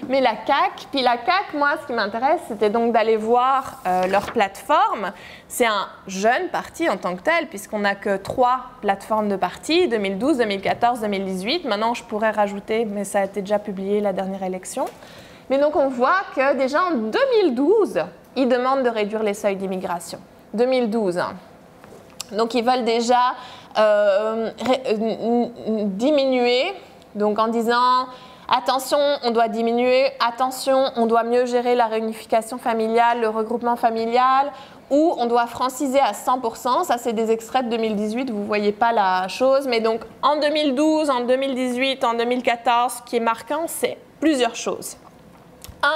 mais la CAQ. Puis la CAQ, moi, ce qui m'intéresse, c'était donc d'aller voir leur plateforme. C'est un jeune parti en tant que tel, puisqu'on n'a que 3 plateformes de partis, 2012, 2014, 2018. Maintenant, je pourrais rajouter, mais ça a été déjà publié la dernière élection. Mais donc, on voit que déjà en 2012, ils demandent de réduire les seuils d'immigration. 2012. Donc, ils veulent déjà diminuer, donc en disant attention, on doit diminuer, attention, on doit mieux gérer la réunification familiale, le regroupement familial, ou on doit franciser à 100%. Ça, c'est des extraits de 2018, vous ne voyez pas la chose. Mais donc, en 2012, en 2018, en 2014, ce qui est marquant, c'est plusieurs choses. 1,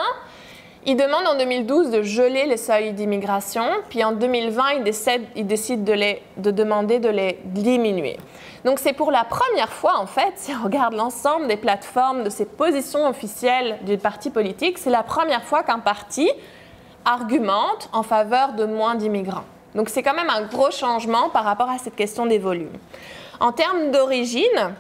ils demandent en 2012 de geler les seuils d'immigration, puis en 2020, ils décident de demander de les diminuer. Donc c'est pour la première fois, en fait, si on regarde l'ensemble des plateformes de ces positions officielles du parti politique, c'est la première fois qu'un parti argumente en faveur de moins d'immigrants. Donc c'est quand même un gros changement par rapport à cette question des volumes. En termes d'origine,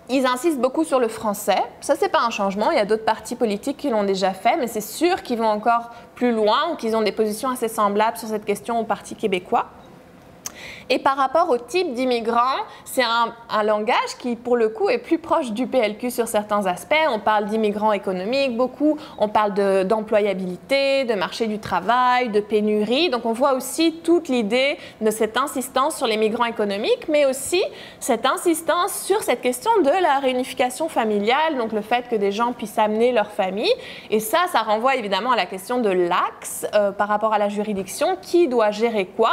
ils insistent beaucoup sur le français. Ça, ce n'est pas un changement. Il y a d'autres partis politiques qui l'ont déjà fait, mais c'est sûr qu'ils vont encore plus loin ou qu'ils ont des positions assez semblables sur cette question au Parti québécois. Et par rapport au type d'immigrants, c'est un langage qui, pour le coup, est plus proche du PLQ sur certains aspects. On parle d'immigrants économiques beaucoup, on parle d'employabilité, de marché du travail, de pénurie. Donc, on voit aussi toute l'idée de cette insistance sur les migrants économiques, mais aussi cette insistance sur cette question de la réunification familiale, donc le fait que des gens puissent amener leur famille. Et ça renvoie évidemment à la question de l'axe par rapport à la juridiction. Qui doit gérer quoi?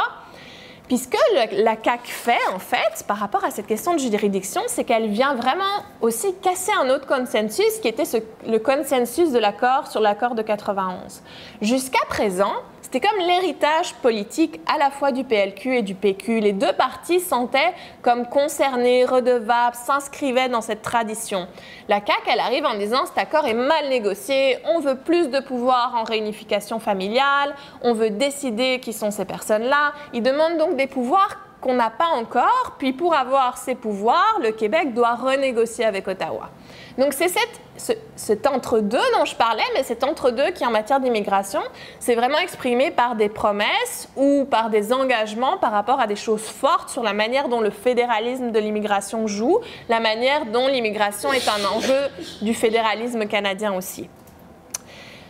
Puisque la CAQ fait, en fait, par rapport à cette question de juridiction, c'est qu'elle vient vraiment aussi casser un autre consensus qui était le consensus de l'accord sur l'accord de 91. Jusqu'à présent, c'était comme l'héritage politique à la fois du PLQ et du PQ. Les deux partis se sentaient comme concernés, redevables, s'inscrivaient dans cette tradition. La CAQ, elle arrive en disant cet accord est mal négocié, on veut plus de pouvoir en réunification familiale, on veut décider qui sont ces personnes-là. Ils demandent donc des pouvoirs qu'on n'a pas encore, puis pour avoir ces pouvoirs, le Québec doit renégocier avec Ottawa. Donc c'est cet entre-deux dont je parlais, mais cet entre-deux qui, en matière d'immigration, c'est vraiment exprimé par des promesses ou par des engagements par rapport à des choses fortes sur la manière dont le fédéralisme de l'immigration joue, la manière dont l'immigration est un enjeu du fédéralisme canadien aussi.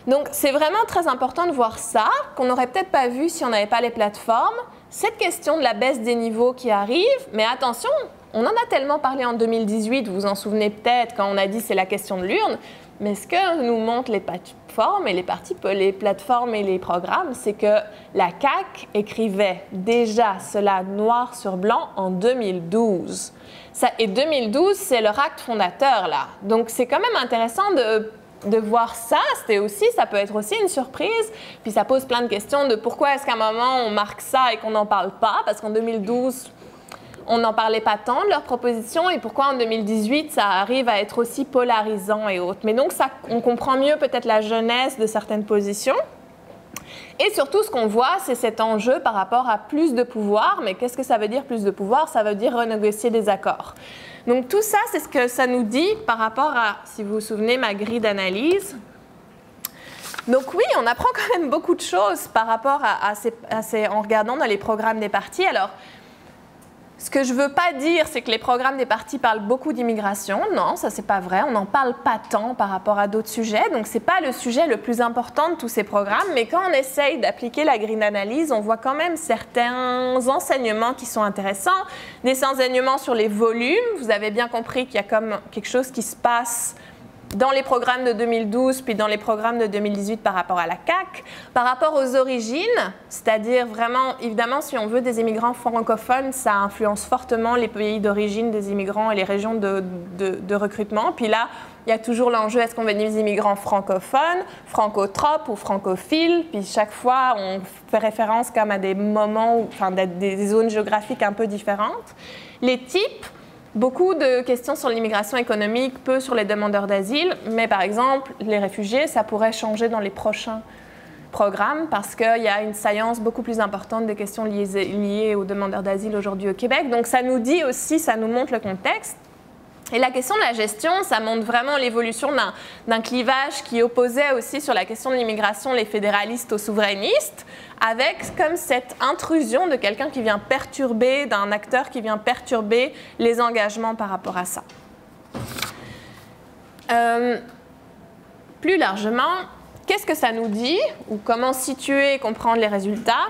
Donc c'est vraiment très important de voir ça, qu'on n'aurait peut-être pas vu si on n'avait pas les plateformes. Cette question de la baisse des niveaux qui arrive, mais attention, on en a tellement parlé en 2018, vous vous en souvenez peut-être quand on a dit c'est la question de l'urne, mais ce que nous montrent les plateformes et les plateformes et les programmes, c'est que la CAQ écrivait déjà cela noir sur blanc en 2012. Et 2012, c'est leur acte fondateur là. Donc c'est quand même intéressant de voir ça, ça peut être aussi une surprise, puis ça pose plein de questions de pourquoi est-ce qu'à un moment on marque ça et qu'on n'en parle pas, parce qu'en 2012, on n'en parlait pas tant de leurs propositions, et pourquoi en 2018, ça arrive à être aussi polarisant et autres. Mais donc, ça, on comprend mieux peut-être la jeunesse de certaines positions. Et surtout, ce qu'on voit, c'est cet enjeu par rapport à plus de pouvoir. Mais qu'est-ce que ça veut dire plus de pouvoir? Ça veut dire renégocier des accords. Donc tout ça, c'est ce que ça nous dit par rapport à, si vous vous souvenez, ma grille d'analyse. Donc oui, on apprend quand même beaucoup de choses par rapport en regardant dans les programmes des partis. Alors, ce que je ne veux pas dire, c'est que les programmes des partis parlent beaucoup d'immigration. Non, ça, c'est pas vrai. On n'en parle pas tant par rapport à d'autres sujets. Donc, ce n'est pas le sujet le plus important de tous ces programmes. Mais quand on essaye d'appliquer la grille d'analyse, on voit quand même certains enseignements qui sont intéressants. Des enseignements sur les volumes. Vous avez bien compris qu'il y a comme quelque chose qui se passe dans les programmes de 2012, puis dans les programmes de 2018 par rapport à la CAQ, par rapport aux origines, c'est-à-dire vraiment, évidemment, si on veut des immigrants francophones, ça influence fortement les pays d'origine des immigrants et les régions de recrutement. Puis là, il y a toujours l'enjeu, est-ce qu'on veut des immigrants francophones, francotropes ou francophiles? Puis chaque fois, on fait référence comme à des moments, enfin des zones géographiques un peu différentes. Les types, beaucoup de questions sur l'immigration économique, peu sur les demandeurs d'asile, mais par exemple, les réfugiés, ça pourrait changer dans les prochains programmes parce qu'il y a une saillance beaucoup plus importante des questions liées aux demandeurs d'asile aujourd'hui au Québec. Donc ça nous dit aussi, ça nous montre le contexte. Et la question de la gestion, ça montre vraiment l'évolution d'un clivage qui opposait aussi sur la question de l'immigration les fédéralistes aux souverainistes, avec comme cette intrusion de quelqu'un qui vient perturber, d'un acteur qui vient perturber les engagements par rapport à ça. Plus largement, qu'est-ce que ça nous dit, ou comment situer et comprendre les résultats?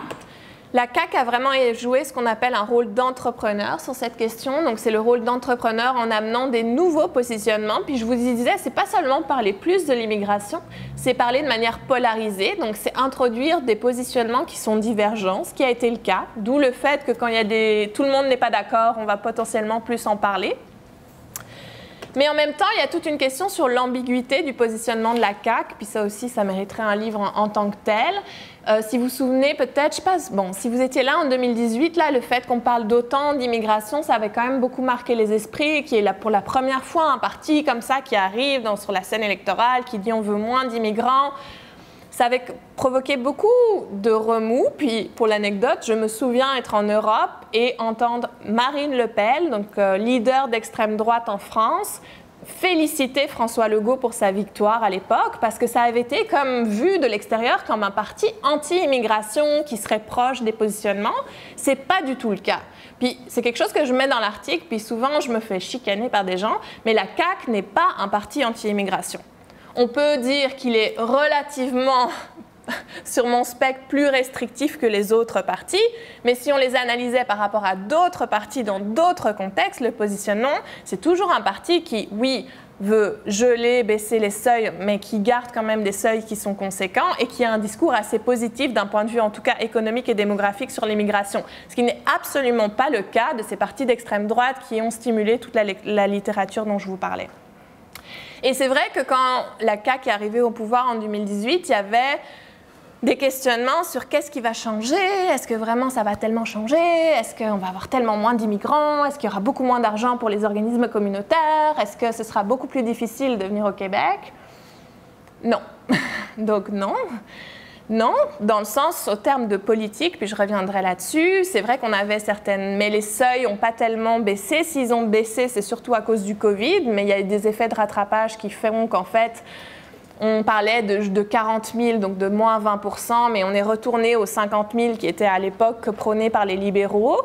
La CAQ a vraiment joué ce qu'on appelle un rôle d'entrepreneur sur cette question. Donc, c'est le rôle d'entrepreneur en amenant des nouveaux positionnements. Puis, je vous disais, c'est pas seulement parler plus de l'immigration, c'est parler de manière polarisée. Donc, c'est introduire des positionnements qui sont divergents, ce qui a été le cas. D'où le fait que quand il y a tout le monde n'est pas d'accord, on va potentiellement plus en parler. Mais en même temps, il y a toute une question sur l'ambiguïté du positionnement de la CAQ, puis ça aussi, ça mériterait un livre en tant que tel. Si vous vous souvenez, peut-être, je sais pas, bon, si vous étiez là en 2018, là, le fait qu'on parle d'autant d'immigration, ça avait quand même beaucoup marqué les esprits, qui est là pour la première fois un parti comme ça qui arrive sur la scène électorale, qui dit on veut moins d'immigrants. Ça avait provoqué beaucoup de remous. Puis, pour l'anecdote, je me souviens être en Europe et entendre Marine Le Pen, donc leader d'extrême droite en France, féliciter François Legault pour sa victoire à l'époque, parce que ça avait été comme vu de l'extérieur comme un parti anti-immigration qui serait proche des positionnements. C'est pas du tout le cas. Puis, c'est quelque chose que je mets dans l'article, puis souvent, je me fais chicaner par des gens, mais la CAQ n'est pas un parti anti-immigration. On peut dire qu'il est relativement, sur mon spectre, plus restrictif que les autres partis, mais si on les analysait par rapport à d'autres partis dans d'autres contextes, le positionnement, c'est toujours un parti qui, oui, veut geler, baisser les seuils, mais qui garde quand même des seuils qui sont conséquents et qui a un discours assez positif d'un point de vue, en tout cas économique et démographique, sur l'immigration. Ce qui n'est absolument pas le cas de ces partis d'extrême droite qui ont stimulé toute la littérature dont je vous parlais. Et c'est vrai que quand la CAQ est arrivée au pouvoir en 2018, il y avait des questionnements sur qu'est-ce qui va changer, est-ce que vraiment ça va tellement changer, est-ce qu'on va avoir tellement moins d'immigrants, est-ce qu'il y aura beaucoup moins d'argent pour les organismes communautaires, est-ce que ce sera beaucoup plus difficile de venir au Québec? Non. Donc non. Non, dans le sens, au terme de politique, puis je reviendrai là-dessus, c'est vrai qu'on avait certaines, mais les seuils n'ont pas tellement baissé. S'ils ont baissé, c'est surtout à cause du Covid, mais il y a des effets de rattrapage qui feront qu'en fait, on parlait de 40 000, donc de moins 20%, mais on est retourné aux 50 000 qui étaient à l'époque prônés par les libéraux.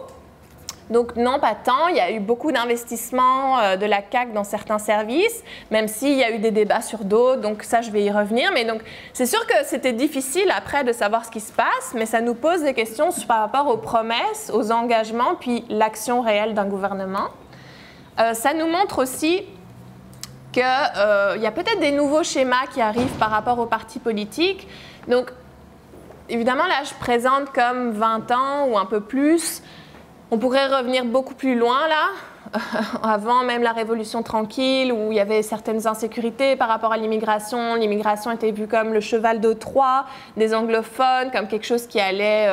Donc non, pas tant. Il y a eu beaucoup d'investissements de la CAQ dans certains services, même s'il y a eu des débats sur d'autres, donc ça, je vais y revenir. Mais donc, c'est sûr que c'était difficile après de savoir ce qui se passe, mais ça nous pose des questions par rapport aux promesses, aux engagements, puis l'action réelle d'un gouvernement. Ça nous montre aussi qu'il y a peut-être des nouveaux schémas qui arrivent par rapport aux partis politiques. Donc, évidemment, là, je présente comme 20 ans ou un peu plus. On pourrait revenir beaucoup plus loin, là, avant même la Révolution tranquille, où il y avait certaines insécurités par rapport à l'immigration. L'immigration était vue comme le cheval de Troie des anglophones, comme quelque chose qui allait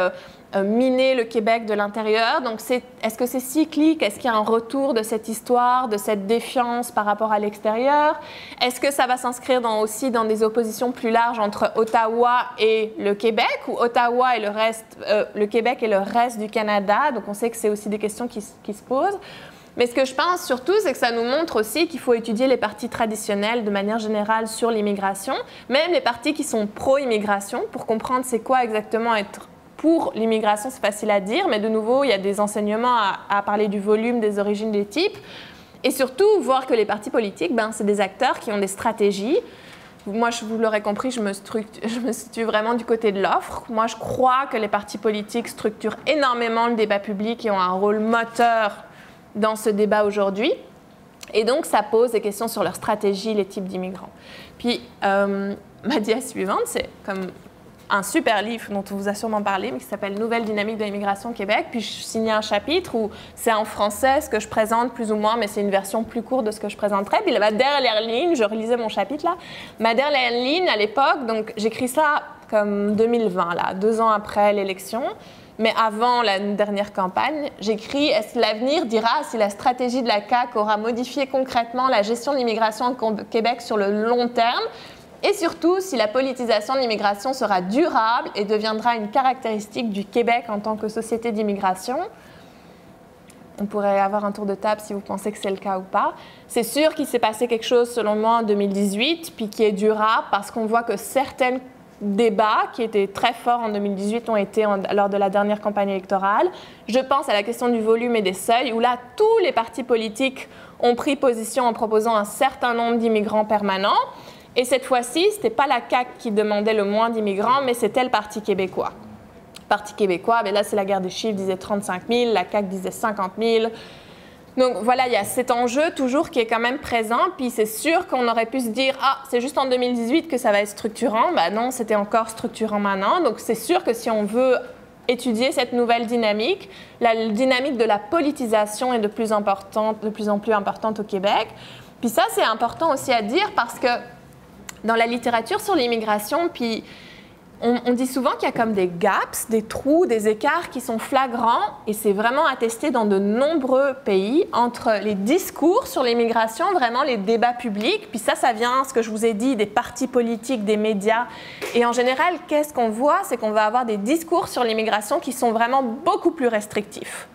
miner le Québec de l'intérieur. Donc, est-ce que c'est cyclique? Est-ce qu'il y a un retour de cette histoire, de cette défiance par rapport à l'extérieur? Est-ce que ça va s'inscrire aussi dans des oppositions plus larges entre Ottawa et le Québec, ou Ottawa et le Québec et le reste du Canada? Donc, on sait que c'est aussi des questions qui se posent. Mais ce que je pense surtout, c'est que ça nous montre aussi qu'il faut étudier les partis traditionnels de manière générale sur l'immigration, même les partis qui sont pro-immigration, pour comprendre c'est quoi exactement être pour l'immigration. C'est facile à dire, mais de nouveau, il y a des enseignements à parler du volume, des origines, des types. Et surtout, voir que les partis politiques, c'est des acteurs qui ont des stratégies. Moi, vous l'aurez compris, je me situe vraiment du côté de l'offre. Moi, je crois que les partis politiques structurent énormément le débat public et ont un rôle moteur dans ce débat aujourd'hui. Et donc, ça pose des questions sur leur stratégie, les types d'immigrants. Puis, ma dia suivante, c'est comme un super livre dont on vous a sûrement parlé, mais qui s'appelle « Nouvelle dynamique de l'immigration au Québec ». Puis, je signais un chapitre où c'est en français ce que je présente plus ou moins, mais c'est une version plus courte de ce que je présenterai. Puis, ma dernière ligne, je relisais mon chapitre là, ma dernière ligne à l'époque, donc j'écris ça comme 2020, là, 2 ans après l'élection. Mais avant la dernière campagne, j'écris « Est-ce que l'avenir dira si la stratégie de la CAQ aura modifié concrètement la gestion de l'immigration au Québec sur le long terme et surtout si la politisation de l'immigration sera durable et deviendra une caractéristique du Québec en tant que société d'immigration ?» On pourrait avoir un tour de table si vous pensez que c'est le cas ou pas. C'est sûr qu'il s'est passé quelque chose, selon moi, en 2018, puis qui est durable parce qu'on voit que certaines débats qui étaient très forts en 2018 ont été lors de la dernière campagne électorale. Je pense à la question du volume et des seuils, où là, tous les partis politiques ont pris position en proposant un certain nombre d'immigrants permanents. Et cette fois-ci, ce n'était pas la CAQ qui demandait le moins d'immigrants, mais c'était le Parti québécois. Le Parti québécois, là, c'est la guerre des chiffres, disait 35 000, la CAQ disait 50 000. Donc voilà, il y a cet enjeu toujours qui est quand même présent, puis c'est sûr qu'on aurait pu se dire « Ah, c'est juste en 2018 que ça va être structurant ». Ben non, c'était encore structurant maintenant. Donc c'est sûr que si on veut étudier cette nouvelle dynamique, la dynamique de la politisation est de plus en plus importante au Québec. Puis ça, c'est important aussi à dire parce que dans la littérature sur l'immigration, puis on dit souvent qu'il y a comme des gaps, des trous, des écarts qui sont flagrants, et c'est vraiment attesté dans de nombreux pays, entre les discours sur l'immigration, vraiment les débats publics, puis ça vient, ce que je vous ai dit, des partis politiques, des médias. Et en général, qu'est-ce qu'on voit? C'est qu'on va avoir des discours sur l'immigration qui sont vraiment beaucoup plus restrictifs.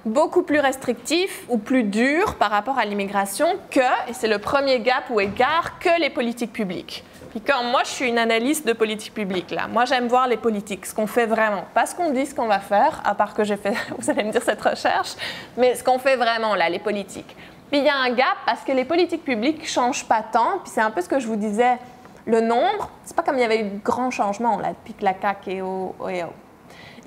Beaucoup plus restrictifs ou plus durs par rapport à l'immigration que, et c'est le premier gap ou écart, que les politiques publiques. Puis quand moi, je suis une analyste de politique publique, là, moi, j'aime voir les politiques, ce qu'on fait vraiment. Pas ce qu'on dit, ce qu'on va faire, à part que j'ai fait, vous allez me dire, cette recherche, mais ce qu'on fait vraiment, là, les politiques. Puis il y a un gap parce que les politiques publiques ne changent pas tant, puis c'est un peu ce que je vous disais, le nombre, c'est pas comme il y avait eu de grands changements, là, depuis que la CAQ est au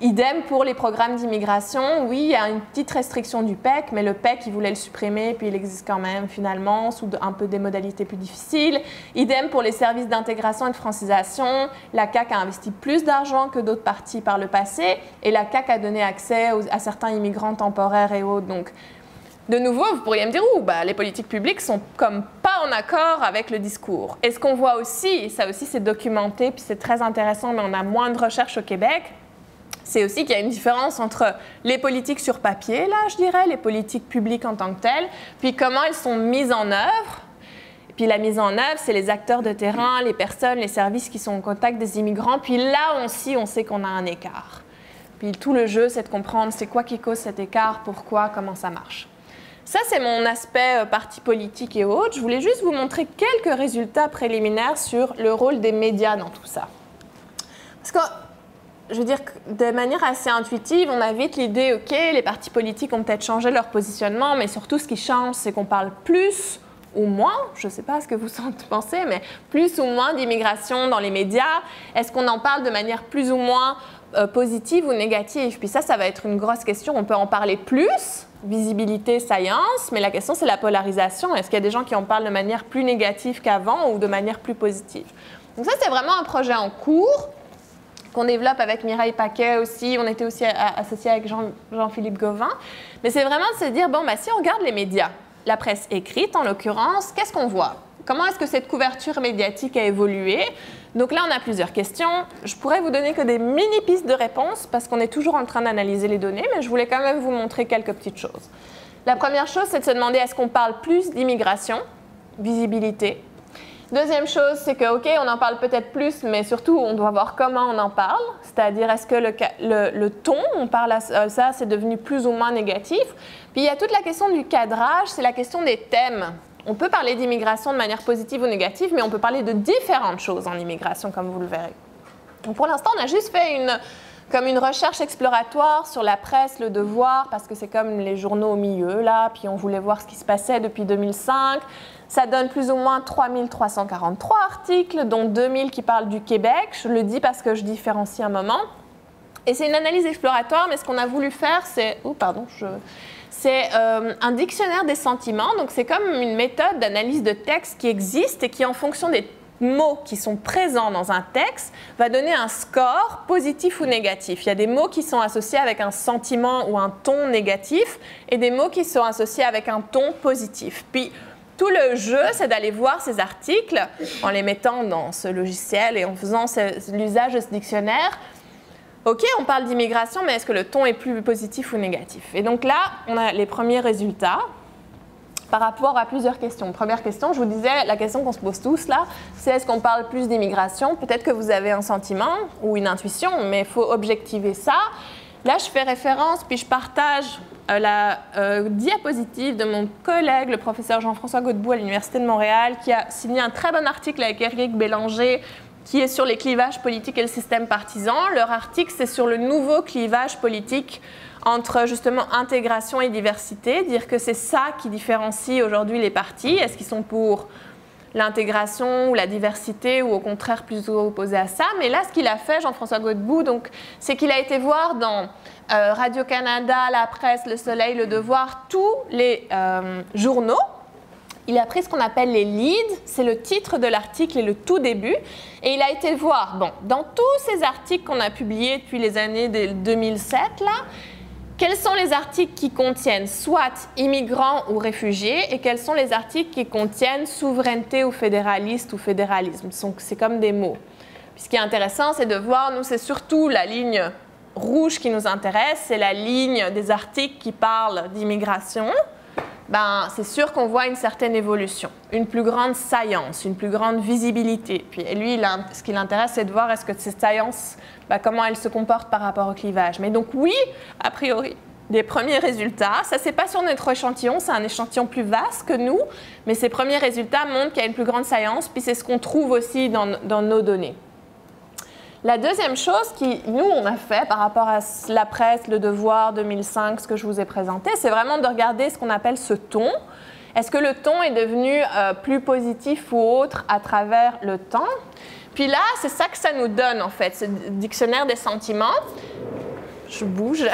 Idem pour les programmes d'immigration. Oui, il y a une petite restriction du PEC, mais le PEC, il voulait le supprimer, puis il existe quand même finalement, sous un peu des modalités plus difficiles. Idem pour les services d'intégration et de francisation. La CAQ a investi plus d'argent que d'autres partis par le passé, et la CAQ a donné accès à certains immigrants temporaires et autres. Donc, De nouveau, vous pourriez me dire, les politiques publiques sont comme pas en accord avec le discours. Et ce qu'on voit aussi, et ça aussi c'est documenté, puis c'est très intéressant, mais on a moins de recherches au Québec, c'est aussi qu'il y a une différence entre les politiques sur papier, là, je dirais, les politiques publiques en tant que telles, puis comment elles sont mises en œuvre. Et puis la mise en œuvre, c'est les acteurs de terrain, les personnes, les services qui sont en contact des immigrants. Puis là aussi, on sait qu'on a un écart. Puis tout le jeu, c'est de comprendre c'est quoi qui cause cet écart, pourquoi, comment ça marche. Ça, c'est mon aspect parti politique et autres. Je voulais juste vous montrer quelques résultats préliminaires sur le rôle des médias dans tout ça. Parce que, je veux dire, de manière assez intuitive, on a vite l'idée, OK, les partis politiques ont peut-être changé leur positionnement, mais surtout, ce qui change, c'est qu'on parle plus ou moins, je ne sais pas ce que vous pensez, mais plus ou moins d'immigration dans les médias. Est-ce qu'on en parle de manière plus ou moins positive ou négative? Puis ça va être une grosse question. On peut en parler plus, visibilité, science, mais la question, c'est la polarisation. Est-ce qu'il y a des gens qui en parlent de manière plus négative qu'avant ou de manière plus positive? Donc ça, c'est vraiment un projet en cours qu'on développe avec Mireille Paquet aussi. On était aussi associé avec Jean-Philippe Gauvin. Mais c'est vraiment de se dire, si on regarde les médias, la presse écrite en l'occurrence, qu'est-ce qu'on voit? Comment est-ce que cette couverture médiatique a évolué? Donc là, on a plusieurs questions. Je pourrais vous donner que des mini-pistes de réponse parce qu'on est toujours en train d'analyser les données, mais je voulais quand même vous montrer quelques petites choses. La première chose, c'est de se demander est-ce qu'on parle plus d'immigration, visibilité. Deuxième chose, c'est que, OK, on en parle peut-être plus, mais surtout, on doit voir comment on en parle. C'est-à-dire, est-ce que le ton, on parle à ça, c'est devenu plus ou moins négatif? Puis, il y a toute la question du cadrage, c'est la question des thèmes. On peut parler d'immigration de manière positive ou négative, mais on peut parler de différentes choses en immigration, comme vous le verrez. Donc, pour l'instant, on a juste fait une recherche exploratoire sur la presse, le devoir, parce que c'est comme les journaux au milieu, là, puis on voulait voir ce qui se passait depuis 2005. Ça donne plus ou moins 3343 articles, dont 2000 qui parlent du Québec. Je le dis parce que je différencie un moment. Et c'est une analyse exploratoire, mais ce qu'on a voulu faire, c'est... un dictionnaire des sentiments. Donc, c'est comme une méthode d'analyse de texte qui existe et qui, en fonction des mots qui sont présents dans un texte, va donner un score positif ou négatif. Il y a des mots qui sont associés avec un sentiment ou un ton négatif et des mots qui sont associés avec un ton positif. Puis, tout le jeu, c'est d'aller voir ces articles en les mettant dans ce logiciel et en faisant l'usage de ce dictionnaire. OK, on parle d'immigration, mais est-ce que le ton est plus positif ou négatif? Et donc là, on a les premiers résultats par rapport à plusieurs questions. Première question, je vous disais, la question qu'on se pose tous là, c'est est-ce qu'on parle plus d'immigration? Peut-être que vous avez un sentiment ou une intuition, mais il faut objectiver ça. Là, je fais référence, puis je partage la diapositive de mon collègue, le professeur Jean-François Godbout à l'Université de Montréal, qui a signé un très bon article avec Éric Bélanger, qui est sur les clivages politiques et le système partisan. Leur article, c'est sur le nouveau clivage politique entre justement intégration et diversité, dire que c'est ça qui différencie aujourd'hui les partis. Est-ce qu'ils sont pour l'intégration ou la diversité ou au contraire plutôt opposés à ça? Mais là, ce qu'il a fait, Jean-François Godbout, c'est qu'il a été voir dans Radio-Canada, La Presse, Le Soleil, Le Devoir, tous les journaux. Il a pris ce qu'on appelle les leads, c'est le titre de l'article et le tout début, et il a été voir, dans tous ces articles qu'on a publiés depuis les années 2007, là, quels sont les articles qui contiennent soit immigrants ou réfugiés, et quels sont les articles qui contiennent souveraineté ou fédéraliste ou fédéralisme. C'est comme des mots. Puis ce qui est intéressant, c'est de voir, nous, c'est surtout la ligne rouge qui nous intéresse, c'est la ligne des articles qui parlent d'immigration. C'est sûr qu'on voit une certaine évolution, une plus grande science, une plus grande visibilité. Puis lui, ce qui l'intéresse, c'est de voir est-ce que cette science, comment elle se comporte par rapport au clivage. Mais donc oui, a priori, des premiers résultats. Ça, c'est pas sur notre échantillon, c'est un échantillon plus vaste que nous, mais ces premiers résultats montrent qu'il y a une plus grande science, puis c'est ce qu'on trouve aussi dans nos données. La deuxième chose nous, on a fait par rapport à La Presse, Le Devoir, 2005, ce que je vous ai présenté, c'est vraiment de regarder ce qu'on appelle ce ton. Est-ce que le ton est devenu plus positif ou autre à travers le temps? Puis là, c'est ça que ça nous donne, en fait, ce dictionnaire des sentiments. Je bouge.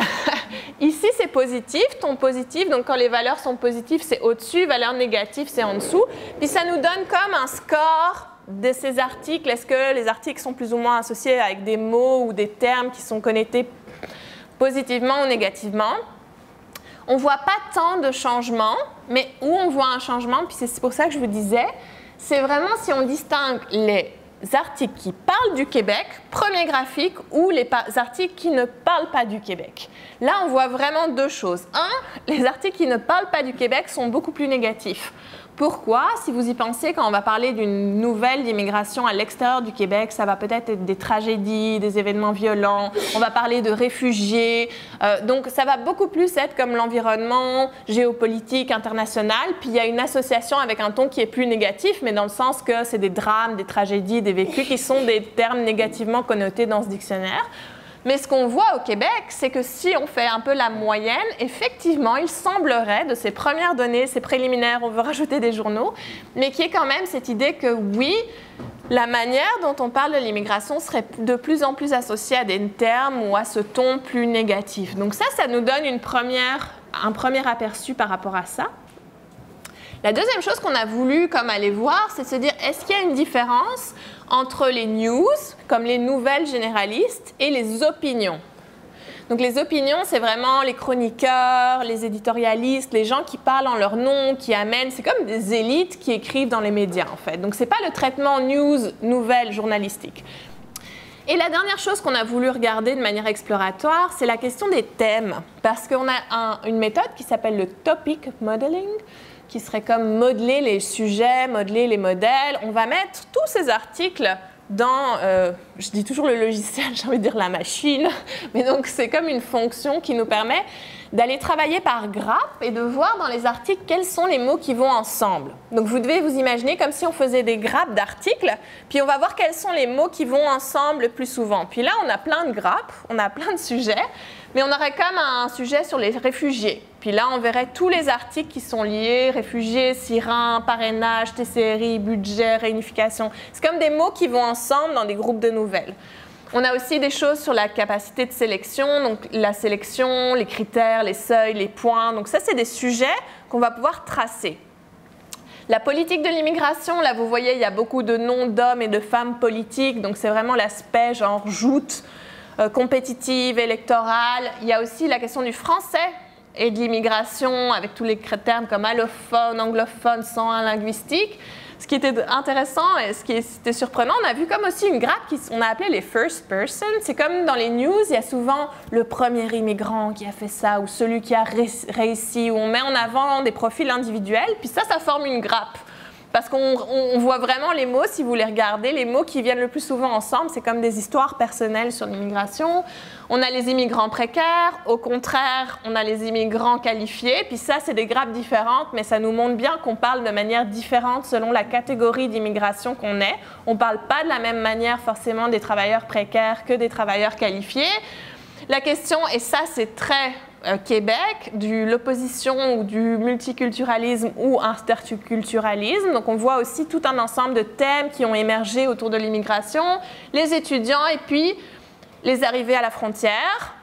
Ici, c'est positif, ton positif. Donc, quand les valeurs sont positives, c'est au-dessus. Valeurs négatives, c'est en dessous. Puis ça nous donne comme un score de ces articles. Est-ce que les articles sont plus ou moins associés avec des mots ou des termes qui sont connotés positivement ou négativement? on ne voit pas tant de changements, mais où on voit un changement, puis c'est pour ça que je vous disais, c'est vraiment si on distingue les articles qui parlent du Québec, premier graphique, ou les articles qui ne parlent pas du Québec. Là, on voit vraiment deux choses. Un, les articles qui ne parlent pas du Québec sont beaucoup plus négatifs. Pourquoi? Si vous y pensez, quand on va parler d'une nouvelle d'immigration à l'extérieur du Québec, ça va peut-être être des tragédies, des événements violents, on va parler de réfugiés. Donc, ça va beaucoup plus être comme l'environnement géopolitique international. Puis, il y a une association avec un ton qui est plus négatif, mais dans le sens que c'est des drames, des tragédies, des vécus qui sont des termes négativement connotés dans ce dictionnaire. Mais ce qu'on voit au Québec, c'est que si on fait un peu la moyenne, effectivement, il semblerait, de ces premières données, ces préliminaires, on veut rajouter des journaux, mais qu'il y ait quand même cette idée que oui, la manière dont on parle de l'immigration serait de plus en plus associée à des termes ou à ce ton plus négatif. Donc ça nous donne un premier aperçu par rapport à ça. La deuxième chose qu'on a voulu comme aller voir, c'est de se dire, est-ce qu'il y a une différence entre les news, comme les nouvelles généralistes, et les opinions? Donc les opinions, c'est vraiment les chroniqueurs, les éditorialistes, les gens qui parlent en leur nom, qui amènent, c'est comme des élites qui écrivent dans les médias en fait. Donc c'est pas le traitement news, nouvelles, journalistique. Et la dernière chose qu'on a voulu regarder de manière exploratoire, c'est la question des thèmes. Parce qu'on a une méthode qui s'appelle le topic modeling, qui serait comme modeler les sujets, modeler les modèles. On va mettre tous ces articles dans, je dis toujours le logiciel, j'ai envie de dire la machine, mais donc c'est comme une fonction qui nous permet d'aller travailler par grappe et de voir dans les articles quels sont les mots qui vont ensemble. Donc vous devez vous imaginer comme si on faisait des grappes d'articles, puis on va voir quels sont les mots qui vont ensemble le plus souvent. Puis là, on a plein de grappes, on a plein de sujets, mais on aurait comme un sujet sur les réfugiés. Puis là, on verrait tous les articles qui sont liés, réfugiés, Syriens, parrainage, TCRI, budget, réunification. C'est comme des mots qui vont ensemble dans des groupes de nouvelles. On a aussi des choses sur la capacité de sélection, donc la sélection, les critères, les seuils, les points. Donc ça, c'est des sujets qu'on va pouvoir tracer. La politique de l'immigration, là, vous voyez, il y a beaucoup de noms d'hommes et de femmes politiques. Donc c'est vraiment l'aspect genre joute, compétitive, électorale. Il y a aussi la question du français et de l'immigration avec tous les termes comme allophone, anglophone, sans un linguistique. Ce qui était intéressant et ce qui était surprenant, on a vu comme aussi une grappe qu'on a appelée les first person. C'est comme dans les news, il y a souvent le premier immigrant qui a fait ça ou celui qui a réussi, où on met en avant des profils individuels, puis ça forme une grappe. Parce qu'on voit vraiment les mots, si vous les regardez, les mots qui viennent le plus souvent ensemble, c'est comme des histoires personnelles sur l'immigration. On a les immigrants précaires, au contraire, on a les immigrants qualifiés, puis ça, c'est des grappes différentes, mais ça nous montre bien qu'on parle de manière différente selon la catégorie d'immigration qu'on est. On ne parle pas de la même manière forcément des travailleurs précaires que des travailleurs qualifiés. La question, et ça c'est très Québec, de l'opposition ou du multiculturalisme ou interculturalisme. Donc on voit aussi tout un ensemble de thèmes qui ont émergé autour de l'immigration, les étudiants et puis les arrivées à la frontière.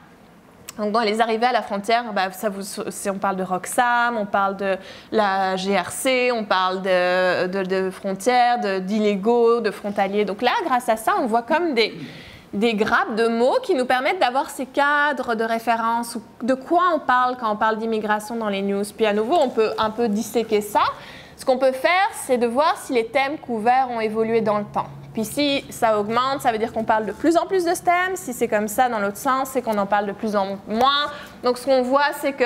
Donc dans les arrivées à la frontière, on parle de Roxham, on parle de la GRC, on parle de frontières, d'illégaux, de frontaliers. Donc là, grâce à ça, on voit comme des grappes de mots qui nous permettent d'avoir ces cadres de référence, ou de quoi on parle quand on parle d'immigration dans les news. Puis à nouveau, on peut un peu disséquer ça. Ce qu'on peut faire, c'est de voir si les thèmes couverts ont évolué dans le temps. Puis si ça augmente, ça veut dire qu'on parle de plus en plus de ce thème. Si c'est comme ça dans l'autre sens, c'est qu'on en parle de plus en moins. Donc ce qu'on voit, c'est que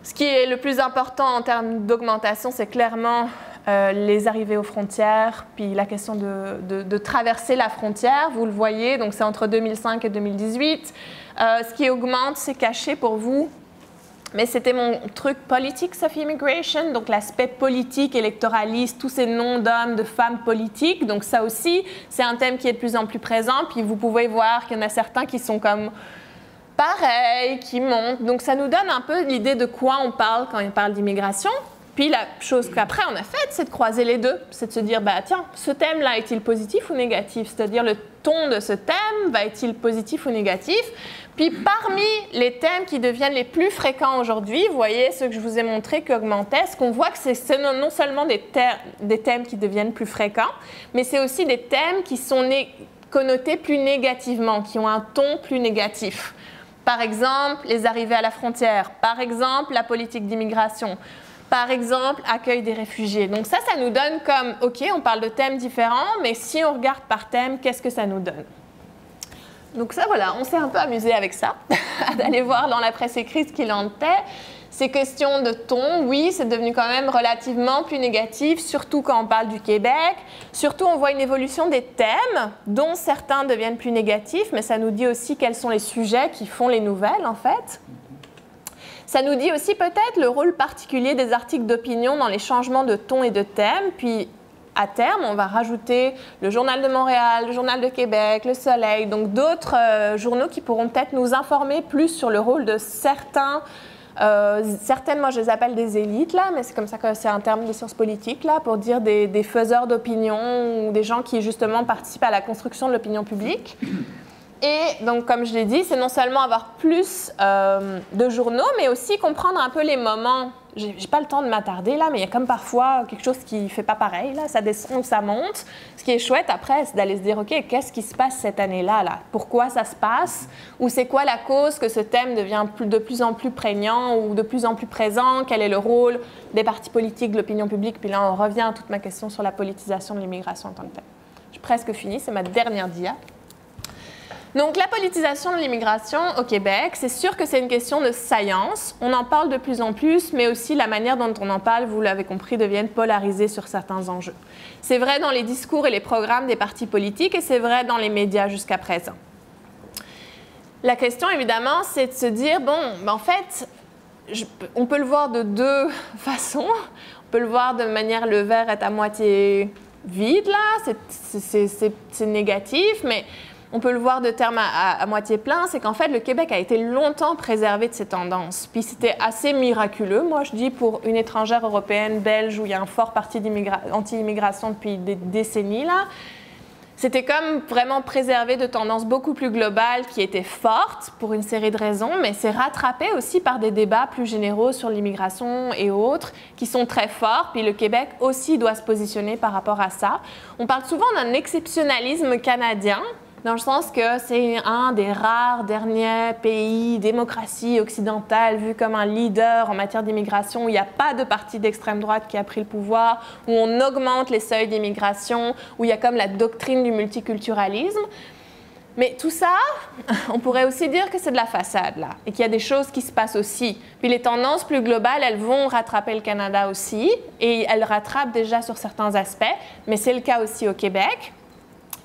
ce qui est le plus important en termes d'augmentation, c'est clairement les arrivées aux frontières, puis la question de traverser la frontière, vous le voyez, donc c'est entre 2005 et 2018. Ce qui augmente, c'est caché pour vous, mais c'était mon truc Politics of Immigration, donc l'aspect politique, électoraliste, tous ces noms d'hommes, de femmes politiques. Donc ça aussi, c'est un thème qui est de plus en plus présent, puis vous pouvez voir qu'il y en a certains qui sont comme pareils, qui montent. Donc ça nous donne un peu l'idée de quoi on parle quand on parle d'immigration. Puis la chose qu'après on a faite, c'est de croiser les deux. C'est de se dire, tiens, ce thème-là est-il positif ou négatif? C'est-à-dire le ton de ce thème, va-t-il positif ou négatif? Puis parmi les thèmes qui deviennent les plus fréquents aujourd'hui, vous voyez ceux que je vous ai montrés qui augmentaient, ce qu'on voit que c'est non seulement des thèmes qui deviennent plus fréquents, mais c'est aussi des thèmes qui sont connotés plus négativement, qui ont un ton plus négatif. Par exemple, les arrivées à la frontière. Par exemple, la politique d'immigration. Par exemple, accueil des réfugiés. Donc ça nous donne comme, OK, on parle de thèmes différents, mais si on regarde par thème, qu'est-ce que ça nous donne? Donc ça, voilà, on s'est un peu amusé avec ça, d'aller voir dans la presse écrite ce qu'il en était. Ces questions de ton, oui, c'est devenu quand même relativement plus négatif, surtout quand on parle du Québec. Surtout, on voit une évolution des thèmes, dont certains deviennent plus négatifs, mais ça nous dit aussi quels sont les sujets qui font les nouvelles, en fait. Ça nous dit aussi peut-être le rôle particulier des articles d'opinion dans les changements de ton et de thème, puis à terme, on va rajouter le Journal de Montréal, le Journal de Québec, le Soleil, donc d'autres journaux qui pourront peut-être nous informer plus sur le rôle de certains. Certaines, moi je les appelle des élites, là, mais c'est comme ça que c'est un terme de sciences politiques, là, pour dire des faiseurs d'opinion ou des gens qui justement participent à la construction de l'opinion publique. Et donc, comme je l'ai dit, c'est non seulement avoir plus de journaux, mais aussi comprendre un peu les moments. J'ai pas le temps de m'attarder là, mais il y a comme parfois quelque chose qui fait pas pareil, là, ça descend ou ça monte. Ce qui est chouette après, c'est d'aller se dire, OK, qu'est-ce qui se passe cette année-là, là? Pourquoi ça se passe? Ou c'est quoi la cause que ce thème devient de plus en plus prégnant ou de plus en plus présent? Quel est le rôle des partis politiques, de l'opinion publique? Puis là, on revient à toute ma question sur la politisation de l'immigration en tant que telle. J'ai presque fini, c'est ma dernière dia. Donc, la politisation de l'immigration au Québec, c'est sûr que c'est une question de science. On en parle de plus en plus, mais aussi la manière dont on en parle, vous l'avez compris, devient polarisée sur certains enjeux. C'est vrai dans les discours et les programmes des partis politiques et c'est vrai dans les médias jusqu'à présent. La question, évidemment, c'est de se dire, bon, en fait, on peut le voir de deux façons. On peut le voir de manière, le verre est à moitié vide, là, c'est négatif, mais on peut le voir de terme à moitié plein, c'est qu'en fait, le Québec a été longtemps préservé de ces tendances. Puis c'était assez miraculeux, moi je dis, pour une étrangère européenne, belge, où il y a un fort parti anti-immigration depuis des décennies, là. C'était comme vraiment préservé de tendances beaucoup plus globales qui étaient fortes pour une série de raisons, mais c'est rattrapé aussi par des débats plus généraux sur l'immigration et autres qui sont très forts. Puis le Québec aussi doit se positionner par rapport à ça. On parle souvent d'un exceptionnalisme canadien, dans le sens que c'est un des rares derniers pays, démocratie occidentale, vu comme un leader en matière d'immigration, où il n'y a pas de parti d'extrême droite qui a pris le pouvoir, où on augmente les seuils d'immigration, où il y a comme la doctrine du multiculturalisme. Mais tout ça, on pourrait aussi dire que c'est de la façade, là, et qu'il y a des choses qui se passent aussi. Puis les tendances plus globales, elles vont rattraper le Canada aussi, et elles rattrapent déjà sur certains aspects, mais c'est le cas aussi au Québec.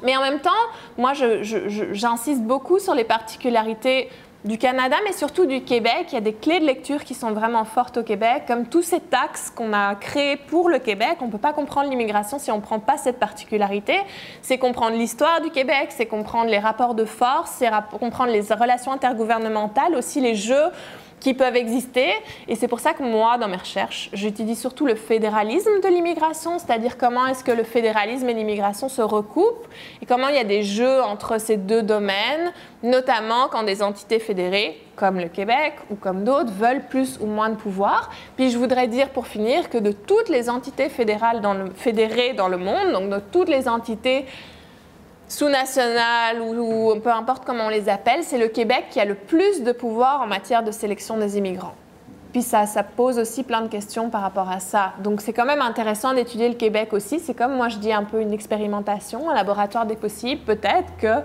Mais en même temps, moi, j'insiste beaucoup sur les particularités du Canada, mais surtout du Québec. Il y a des clés de lecture qui sont vraiment fortes au Québec, comme tous ces taxes qu'on a créés pour le Québec. On ne peut pas comprendre l'immigration si on ne prend pas cette particularité. C'est comprendre l'histoire du Québec, c'est comprendre les rapports de force, c'est comprendre les relations intergouvernementales, aussi les jeux qui peuvent exister. Et c'est pour ça que moi, dans mes recherches, j'utilise surtout le fédéralisme de l'immigration, c'est-à-dire comment est-ce que le fédéralisme et l'immigration se recoupent et comment il y a des jeux entre ces deux domaines, notamment quand des entités fédérées, comme le Québec ou comme d'autres, veulent plus ou moins de pouvoir. Puis je voudrais dire pour finir que de toutes les entités fédérées dans le monde, donc de toutes les entités sous-nationales ou peu importe comment on les appelle, c'est le Québec qui a le plus de pouvoir en matière de sélection des immigrants. Puis ça pose aussi plein de questions par rapport à ça. Donc c'est quand même intéressant d'étudier le Québec aussi. C'est comme, moi je dis, un peu une expérimentation, un laboratoire des possibles. Peut-être que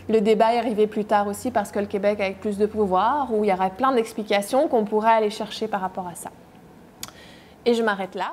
le débat est arrivé plus tard aussi parce que le Québec a plus de pouvoir, où il y aurait plein d'explications qu'on pourrait aller chercher par rapport à ça. Et je m'arrête là.